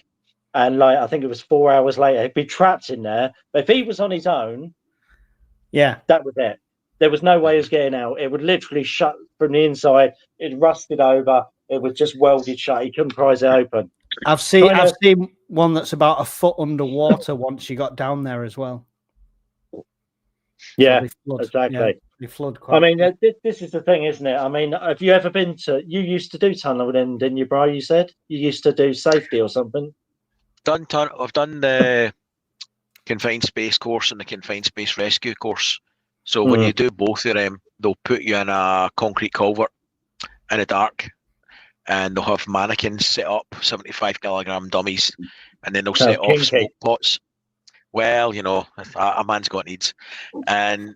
and like I think it was 4 hours later, he'd be trapped in there. But if he was on his own, that was it. There was no way he was getting out. It would literally shut from the inside. It rusted over. It was just welded shut. He couldn't prise it open. I've seen one that's about a foot underwater once you got down there as well. Yeah, so exactly. Yeah, they flood quite. I mean, this is the thing, isn't it? I mean, have you ever been to? You used to do tunneling, didn't you, bro? You said you used to do safety or something. I've done the confined space course and the confined space rescue course. So when you do both of them, they'll put you in a concrete culvert in the dark, and they'll have mannequins set up, 75 kilogram dummies, and then they'll set off smoke pots. well, a man's got needs, and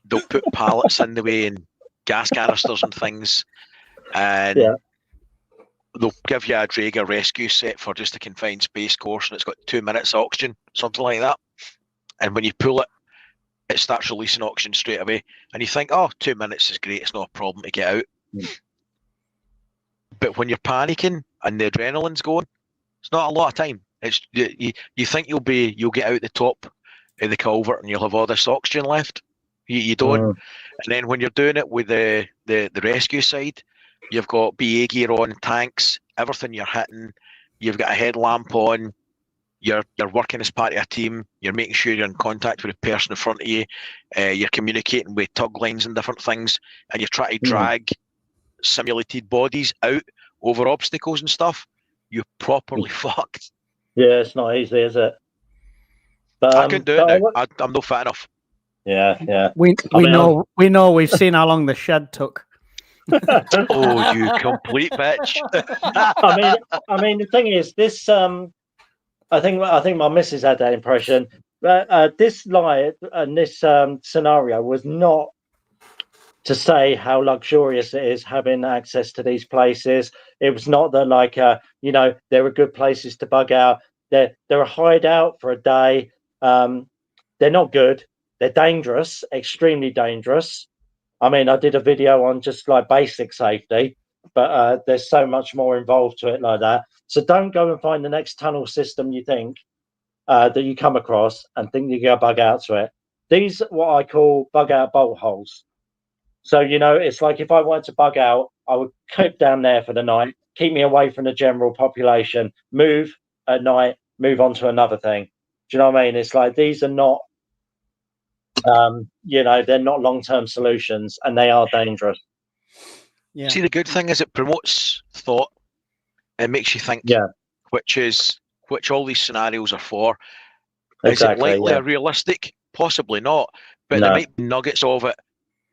they'll put pallets in the way and gas canisters and things, and they'll give you a Draeger rescue set for just a confined space course, and it's got 2 minutes of oxygen, something like that. And when you pull it, it starts releasing oxygen straight away, and you think, oh, 2 minutes is great, it's not a problem to get out. But when you're panicking and the adrenaline's going, it's not a lot of time. It's you think you'll get out the top of the culvert and you'll have all this oxygen left. You don't. And then when you're doing it with the rescue side, you've got BA gear on, tanks, everything you're hitting. You've got a headlamp on. You're working as part of a team. You're making sure you're in contact with the person in front of you. You're communicating with tug lines and different things, and you're trying to drag simulated bodies out over obstacles and stuff. You're properly fucked. Yeah, it's not easy, is it? But I couldn't do it now. I'm not fat enough. Yeah. We know. We've seen how long the shed took. Oh, you complete bitch! I mean, the thing is, this. I think my missus had that impression. This lie and this scenario was not to say how luxurious it is having access to these places. It was not that there are good places to bug out. They're a hideout for a day. They're not good. They're dangerous, extremely dangerous. I mean, I did a video on just like basic safety, but there's so much more involved to it like that. So don't go and find the next tunnel system you think that you come across and think you're going to bug out to it. These are what I call bug out bolt holes. So, it's like if I wanted to bug out, I would clip down there for the night, keep me away from the general population, move at night, move on to another thing. Do you know what I mean? It's like these are not, they're not long-term solutions, and they are dangerous. Yeah. See, the good thing is it promotes thought. It makes you think, which all these scenarios are for. Exactly, is it likely realistic? Possibly not. But there might be nuggets of it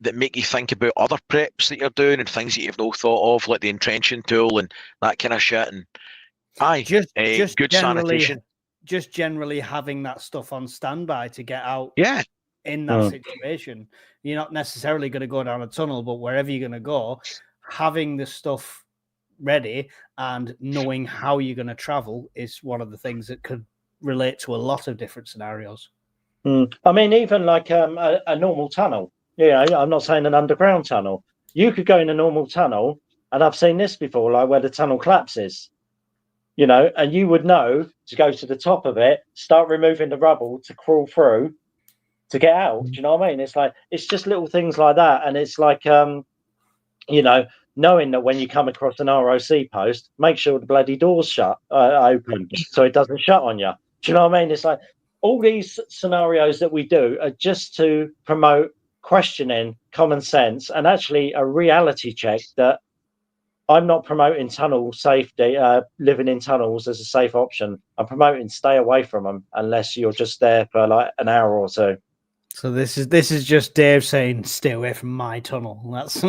that make you think about other preps that you're doing and things that you've no thought of, like the entrenching tool and that kind of shit. And just good sanitation. Just generally having that stuff on standby to get out. Yeah. In that situation, you're not necessarily going to go down a tunnel, but wherever you're going to go, having the stuff ready and knowing how you're going to travel is one of the things that could relate to a lot of different scenarios. I mean, even like a normal tunnel. I'm not saying an underground tunnel. You could go in a normal tunnel, and I've seen this before, like where the tunnel collapses. And you would know to go to the top of it, start removing the rubble to crawl through to get out. Do you know what I mean? It's like, it's just little things like that. And it's like, knowing that when you come across an ROC post, make sure the bloody door's shut, open, so it doesn't shut on you. Do you know what I mean? It's like all these scenarios that we do are just to promote questioning, common sense, and actually a reality check that I'm not promoting tunnel safety, living in tunnels as a safe option. I'm promoting stay away from them unless you're just there for like an hour or two. So this is just Dave saying, "Stay away from my tunnel." That's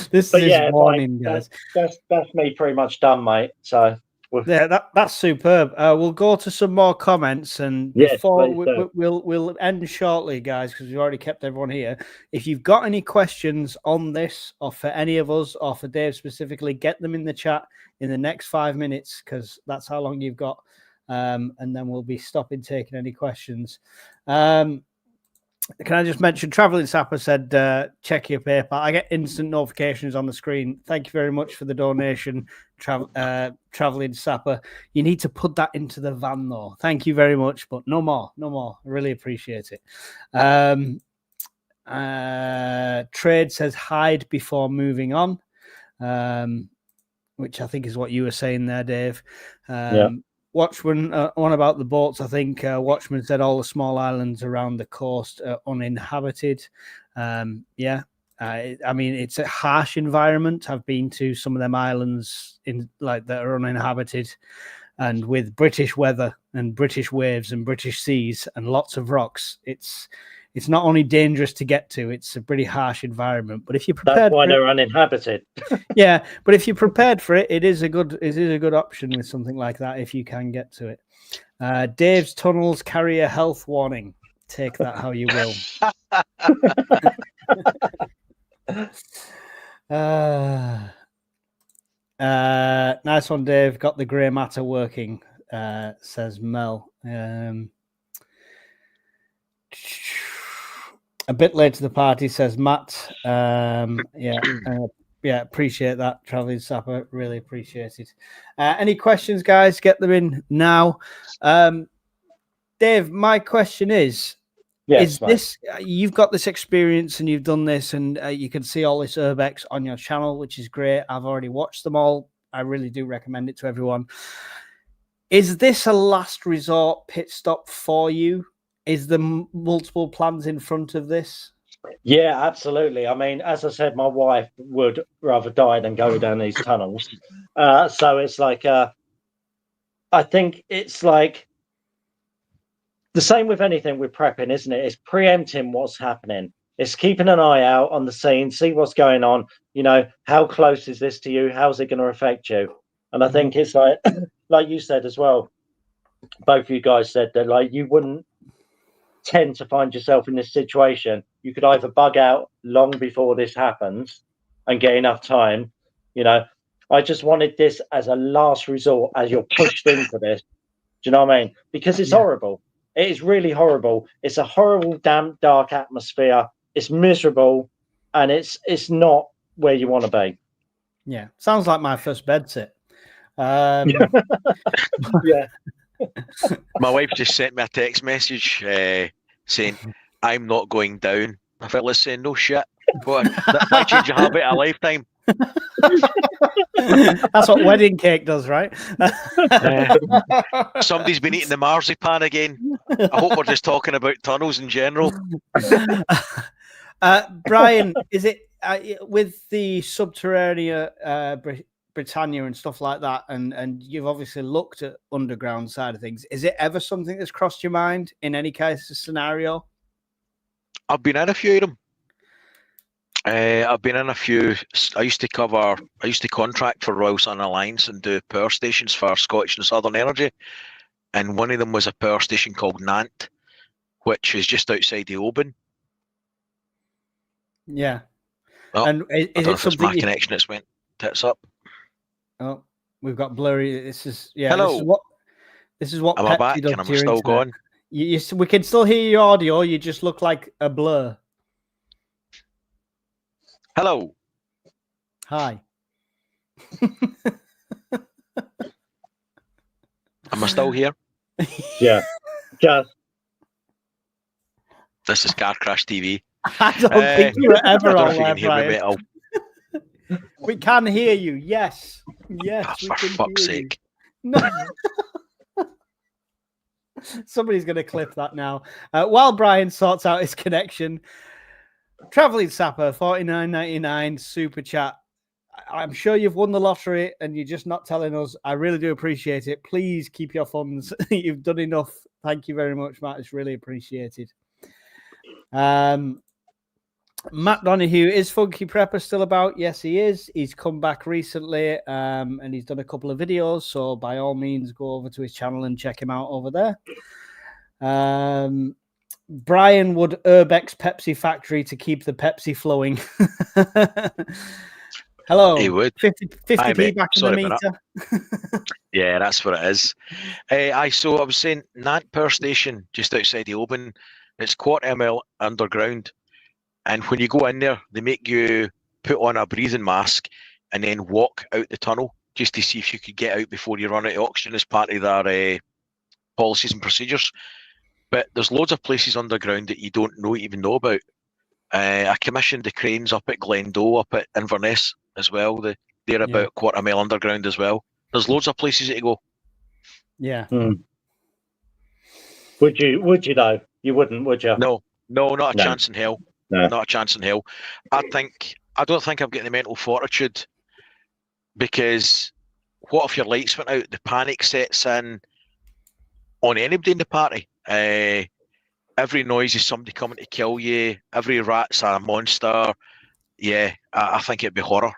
this is warning, guys. That's me pretty much done, mate. So yeah, that's superb. We'll go to some more comments, and before we'll end shortly, guys, because we've already kept everyone here. If you've got any questions on this, or for any of us, or for Dave specifically, get them in the chat in the next 5 minutes, because that's how long you've got, and then we'll be stopping taking any questions. Can I just mention, Traveling Sapper said, check your paper. I get instant notifications on the screen. Thank you very much for the donation, Traveling Sapper. You need to put that into the van, though. Thank you very much, but no more. I really appreciate it. Trade says, hide before moving on, which I think is what you were saying there, Dave. Watchman, one about the boats, I think Watchman said all the small islands around the coast are uninhabited. I mean, it's a harsh environment. I've been to some of them islands that are uninhabited, and with British weather and British waves and British seas and lots of rocks, it's it's not only dangerous to get to, it's a pretty harsh environment. But if you're That's prepared, why for they're it, uninhabited. yeah. But if you're prepared for it, it is a good option with something like that if you can get to it. Dave's tunnels carry a health warning. Take that how you will. Nice one, Dave. Got the grey matter working, says Mel. A bit late to the party, says Matt. Yeah, appreciate that, Traveling Sapper. Really appreciate it. Any questions, guys? Get them in now. Dave, my question is, Yes, this you've got this experience and you've done this, and you can see all this urbex on your channel, which is great. I've already watched them all. I really do recommend it to everyone. Is this a last resort pit stop for you? Is there multiple plans in front of this? Yeah, absolutely. I mean, as I said, my wife would rather die than go down these tunnels. So it's like, I think it's like the same with anything with prepping, isn't it? It's preempting what's happening. It's keeping an eye out on the scene, see what's going on. You know, how close is this to you? How's it going to affect you? And I think it's like, like you said as well, both of you guys said that, like, you wouldn't tend to find yourself in this situation. You could either bug out long before this happens and get enough time. You know, I just wanted this as a last resort as you're pushed into this. Do you know what I mean? Because it's horrible. It is really horrible. It's a horrible, damp, dark atmosphere. It's miserable, and it's not where you want to be. Yeah, sounds like my first bed sit. Yeah. My wife just sent me a text message saying, "I'm not going down." I felt like saying, "No shit. What? That might change your habit a lifetime." That's what wedding cake does, right? Somebody's been eating the marzipan again. I hope we're just talking about tunnels in general. Brian, is it with the Subterranea Britannia and stuff like that, and you've obviously looked at underground side of things, is it ever something that's crossed your mind in any case of scenario? I've been in a few of them. I've been in a few. I used to contract for Royal Sun Alliance and do power stations for Scottish and Southern Energy, and one of them was a power station called Nant, which is just outside the Oban. Yeah. Oh, and is I don't know it if it's my connection that's went tits up. Oh, we've got blurry. This is Hello. This is what Am I back Pepsi does and to I'm your still internet. gone? We can still hear your audio. You just look like a blur. Hello. Hi. Am I still here? Yeah. Just This is Car Crash TV. I don't think you were I ever don't know on if you there, can hear me, Brian. mate. We can hear you. Yes. Yes. Oh, we for can fuck's hear you. sake. No. Somebody's going to clip that now. While Brian sorts out his connection, Traveling Sapper, $49.99 super chat. I'm sure you've won the lottery and you're just not telling us. I really do appreciate it. Please keep your funds. You've done enough. Thank you very much, Matt. It's really appreciated. Matt Donahue, is Funky Prepper still about? Yes, he is. He's come back recently and he's done a couple of videos. So by all means, go over to his channel and check him out over there. Brian would urbex Pepsi factory to keep the Pepsi flowing. Hello. He would. 50p back in the meter. Yeah, that's what it is. I was saying Nant Power Station just outside the Oban. It's 1/4 mile underground. And when you go in there, they make you put on a breathing mask and then walk out the tunnel just to see if you could get out before you run out of oxygen as part of their policies and procedures. But there's loads of places underground that you don't even know about. I commissioned the cranes up at Glendale, up at Inverness as well. They're about 1/4 mile underground as well. There's loads of places to go. Yeah. Would you though? You wouldn't, would you? No, not a chance in hell. No. Not a chance in hell. I don't think I've got the mental fortitude, because what if your lights went out? The panic sets in on anybody in the party. And every noise is somebody coming to kill you. Every rat's a monster. Yeah, I think it'd be horror.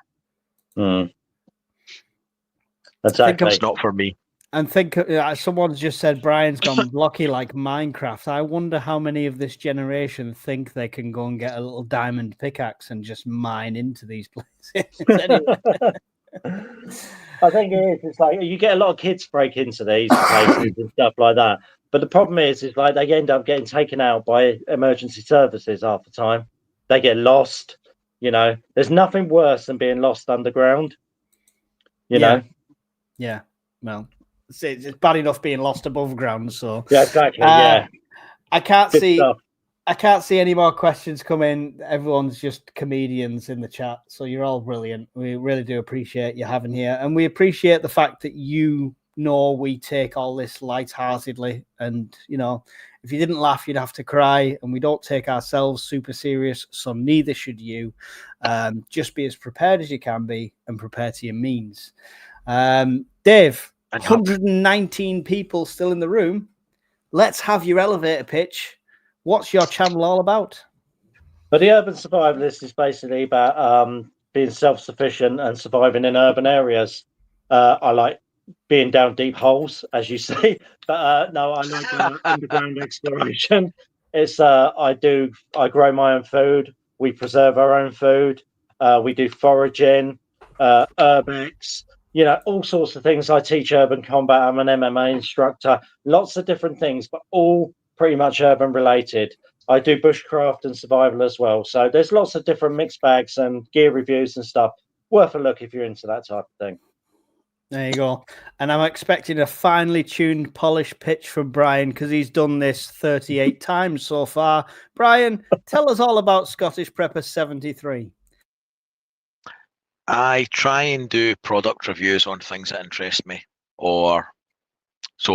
Exactly. It's not for me. And think, someone just said Brian's gone blocky like Minecraft. I wonder how many of this generation think they can go and get a little diamond pickaxe and just mine into these places. Anyway. I think it is. It's like you get a lot of kids break into these places and stuff like that. But the problem is like they end up getting taken out by emergency services half the time. They get lost. You know, there's nothing worse than being lost underground. You know? Yeah. Well, it's bad enough being lost above ground. So yeah, exactly. Yeah. I can't Good see. stuff. I can't see any more questions come in. Everyone's just comedians in the chat. So you're all brilliant. We really do appreciate you having here. And we appreciate the fact that you know we take all this lightheartedly. And, you know, if you didn't laugh, you'd have to cry. And we don't take ourselves super serious. So neither should you. Just be as prepared as you can be and prepare to your means. Dave, 119 people still in the room. Let's have your elevator pitch. What's your channel all about? But the Urban Survivalist is basically about being self-sufficient and surviving in urban areas. I like being down deep holes, as you say, but no, I like underground exploration. It's I grow my own food. We preserve our own food. We do foraging, urbex, you know, all sorts of things. I teach urban combat. I'm an MMA instructor. Lots of different things, but all pretty much urban related. I do bushcraft and survival as well. So there's lots of different mixed bags and gear reviews and stuff. Worth a look if you're into that type of thing. There you go. And I'm expecting a finely tuned, polished pitch from Brian because he's done this 38 times so far. Brian, tell us all about Scottish Prepper 73. I try and do product reviews on things that interest me, so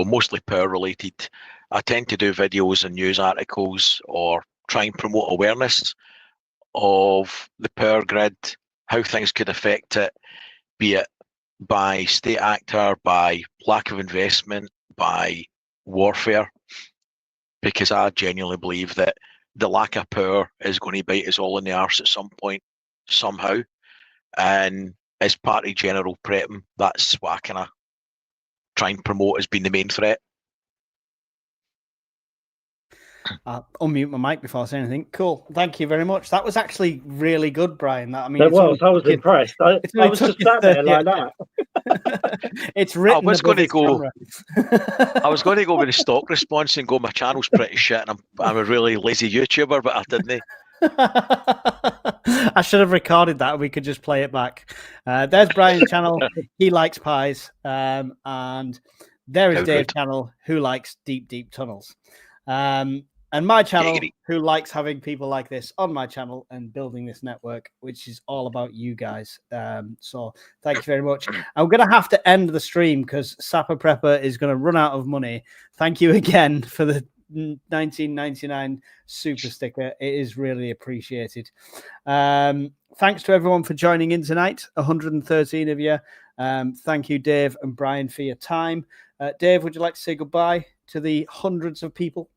mostly power related. I tend to do videos and news articles or try and promote awareness of the power grid, how things could affect it, be it by state actor, by lack of investment, by warfare, because I genuinely believe that the lack of power is going to bite us all in the arse at some point, somehow. And as part of general prepping, that's what I kind of try and promote as being the main threat. I'll unmute my mic before I say anything. Cool. Thank you very much. That was actually really good, Brian. I was impressed. I was just sat there like that. It's written. I was going to go with a stock response and go, my channel's pretty shit and I'm a really lazy YouTuber, but I didn't. I should have recorded that. We could just play it back. There's Brian's channel. He likes pies. And there is Dave's channel, who likes deep, deep tunnels. And my channel, who likes having people like this on my channel and building this network, which is all about you guys. So thank you very much. I'm going to have to end the stream because Sapper Prepper is going to run out of money. Thank you again for the 1999 super sticker. It is really appreciated. Thanks to everyone for joining in tonight. 113 of you. Thank you, Dave and Brian, for your time. Dave, would you like to say goodbye to the hundreds of people?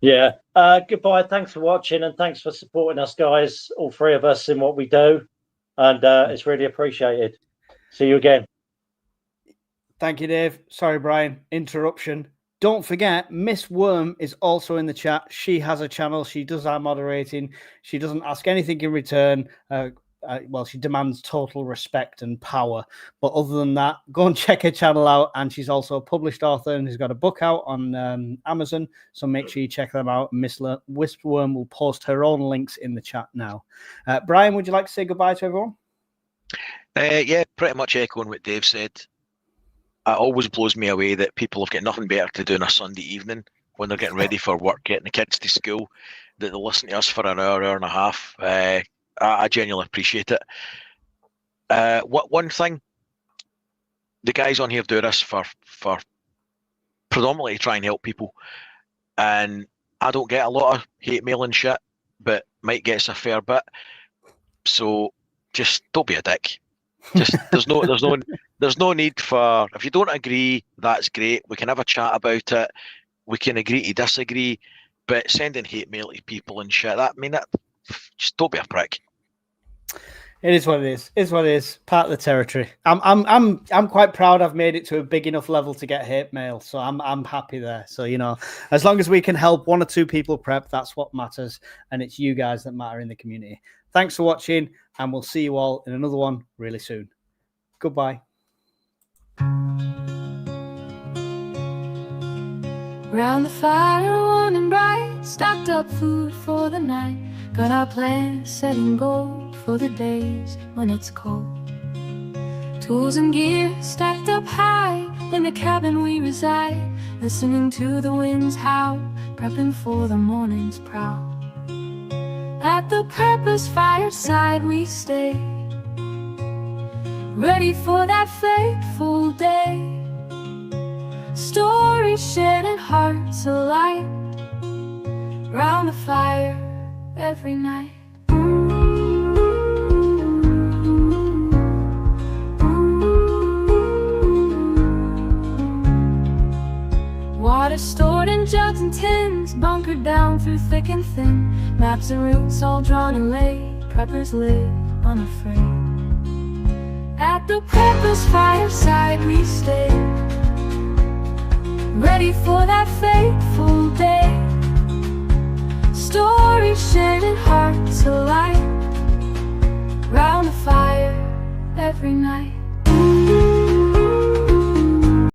Yeah. Goodbye. Thanks for watching and thanks for supporting us, guys, all three of us, in what we do. And it's really appreciated. See you again. Thank you, Dave. Sorry, Brian. Interruption. Don't forget, Miss Worm is also in the chat. She has a channel. She does our moderating. She doesn't ask anything in return. Well, she demands total respect and power. But other than that, go and check her channel out. And she's also a published author and has got a book out on Amazon. So make sure you check them out. Miss Worm will post her own links in the chat now. Brian, would you like to say goodbye to everyone? Yeah, pretty much echoing what Dave said. It always blows me away that people have got nothing better to do on a Sunday evening when they're getting ready for work, getting the kids to school, that they'll listen to us for an hour, hour and a half. I genuinely appreciate it. One thing, the guys on here do this for predominantly to try and help people, and I don't get a lot of hate mail and shit, but Mike gets a fair bit. So just don't be a dick. Just there's no need for, if you don't agree, that's great. We can have a chat about it. We can agree to disagree. But sending hate mail to people and shit, just don't be a prick. It is what it is. It's what it is. Part of the territory. I'm quite proud I've made it to a big enough level to get hate mail. So I'm happy there. So, you know, as long as we can help 1 or 2 people prep, that's what matters. And it's you guys that matter in the community. Thanks for watching, and we'll see you all in another one really soon. Goodbye. Round the fire, warm and bright, stocked up food for the night. Got our plans set in gold for the days when it's cold. Tools and gear stacked up high in the cabin we reside, listening to the winds howl, prepping for the morning's prowl. At the purpose fireside we stay, ready for that fateful day. Stories shared and hearts alight, round the fire every night. Water stored in jugs and tins, bunkered down through thick and thin. Maps and routes all drawn and laid, preppers live unafraid. At the purpose fireside we stay, ready for that fateful day. Stories shared and hearts alight,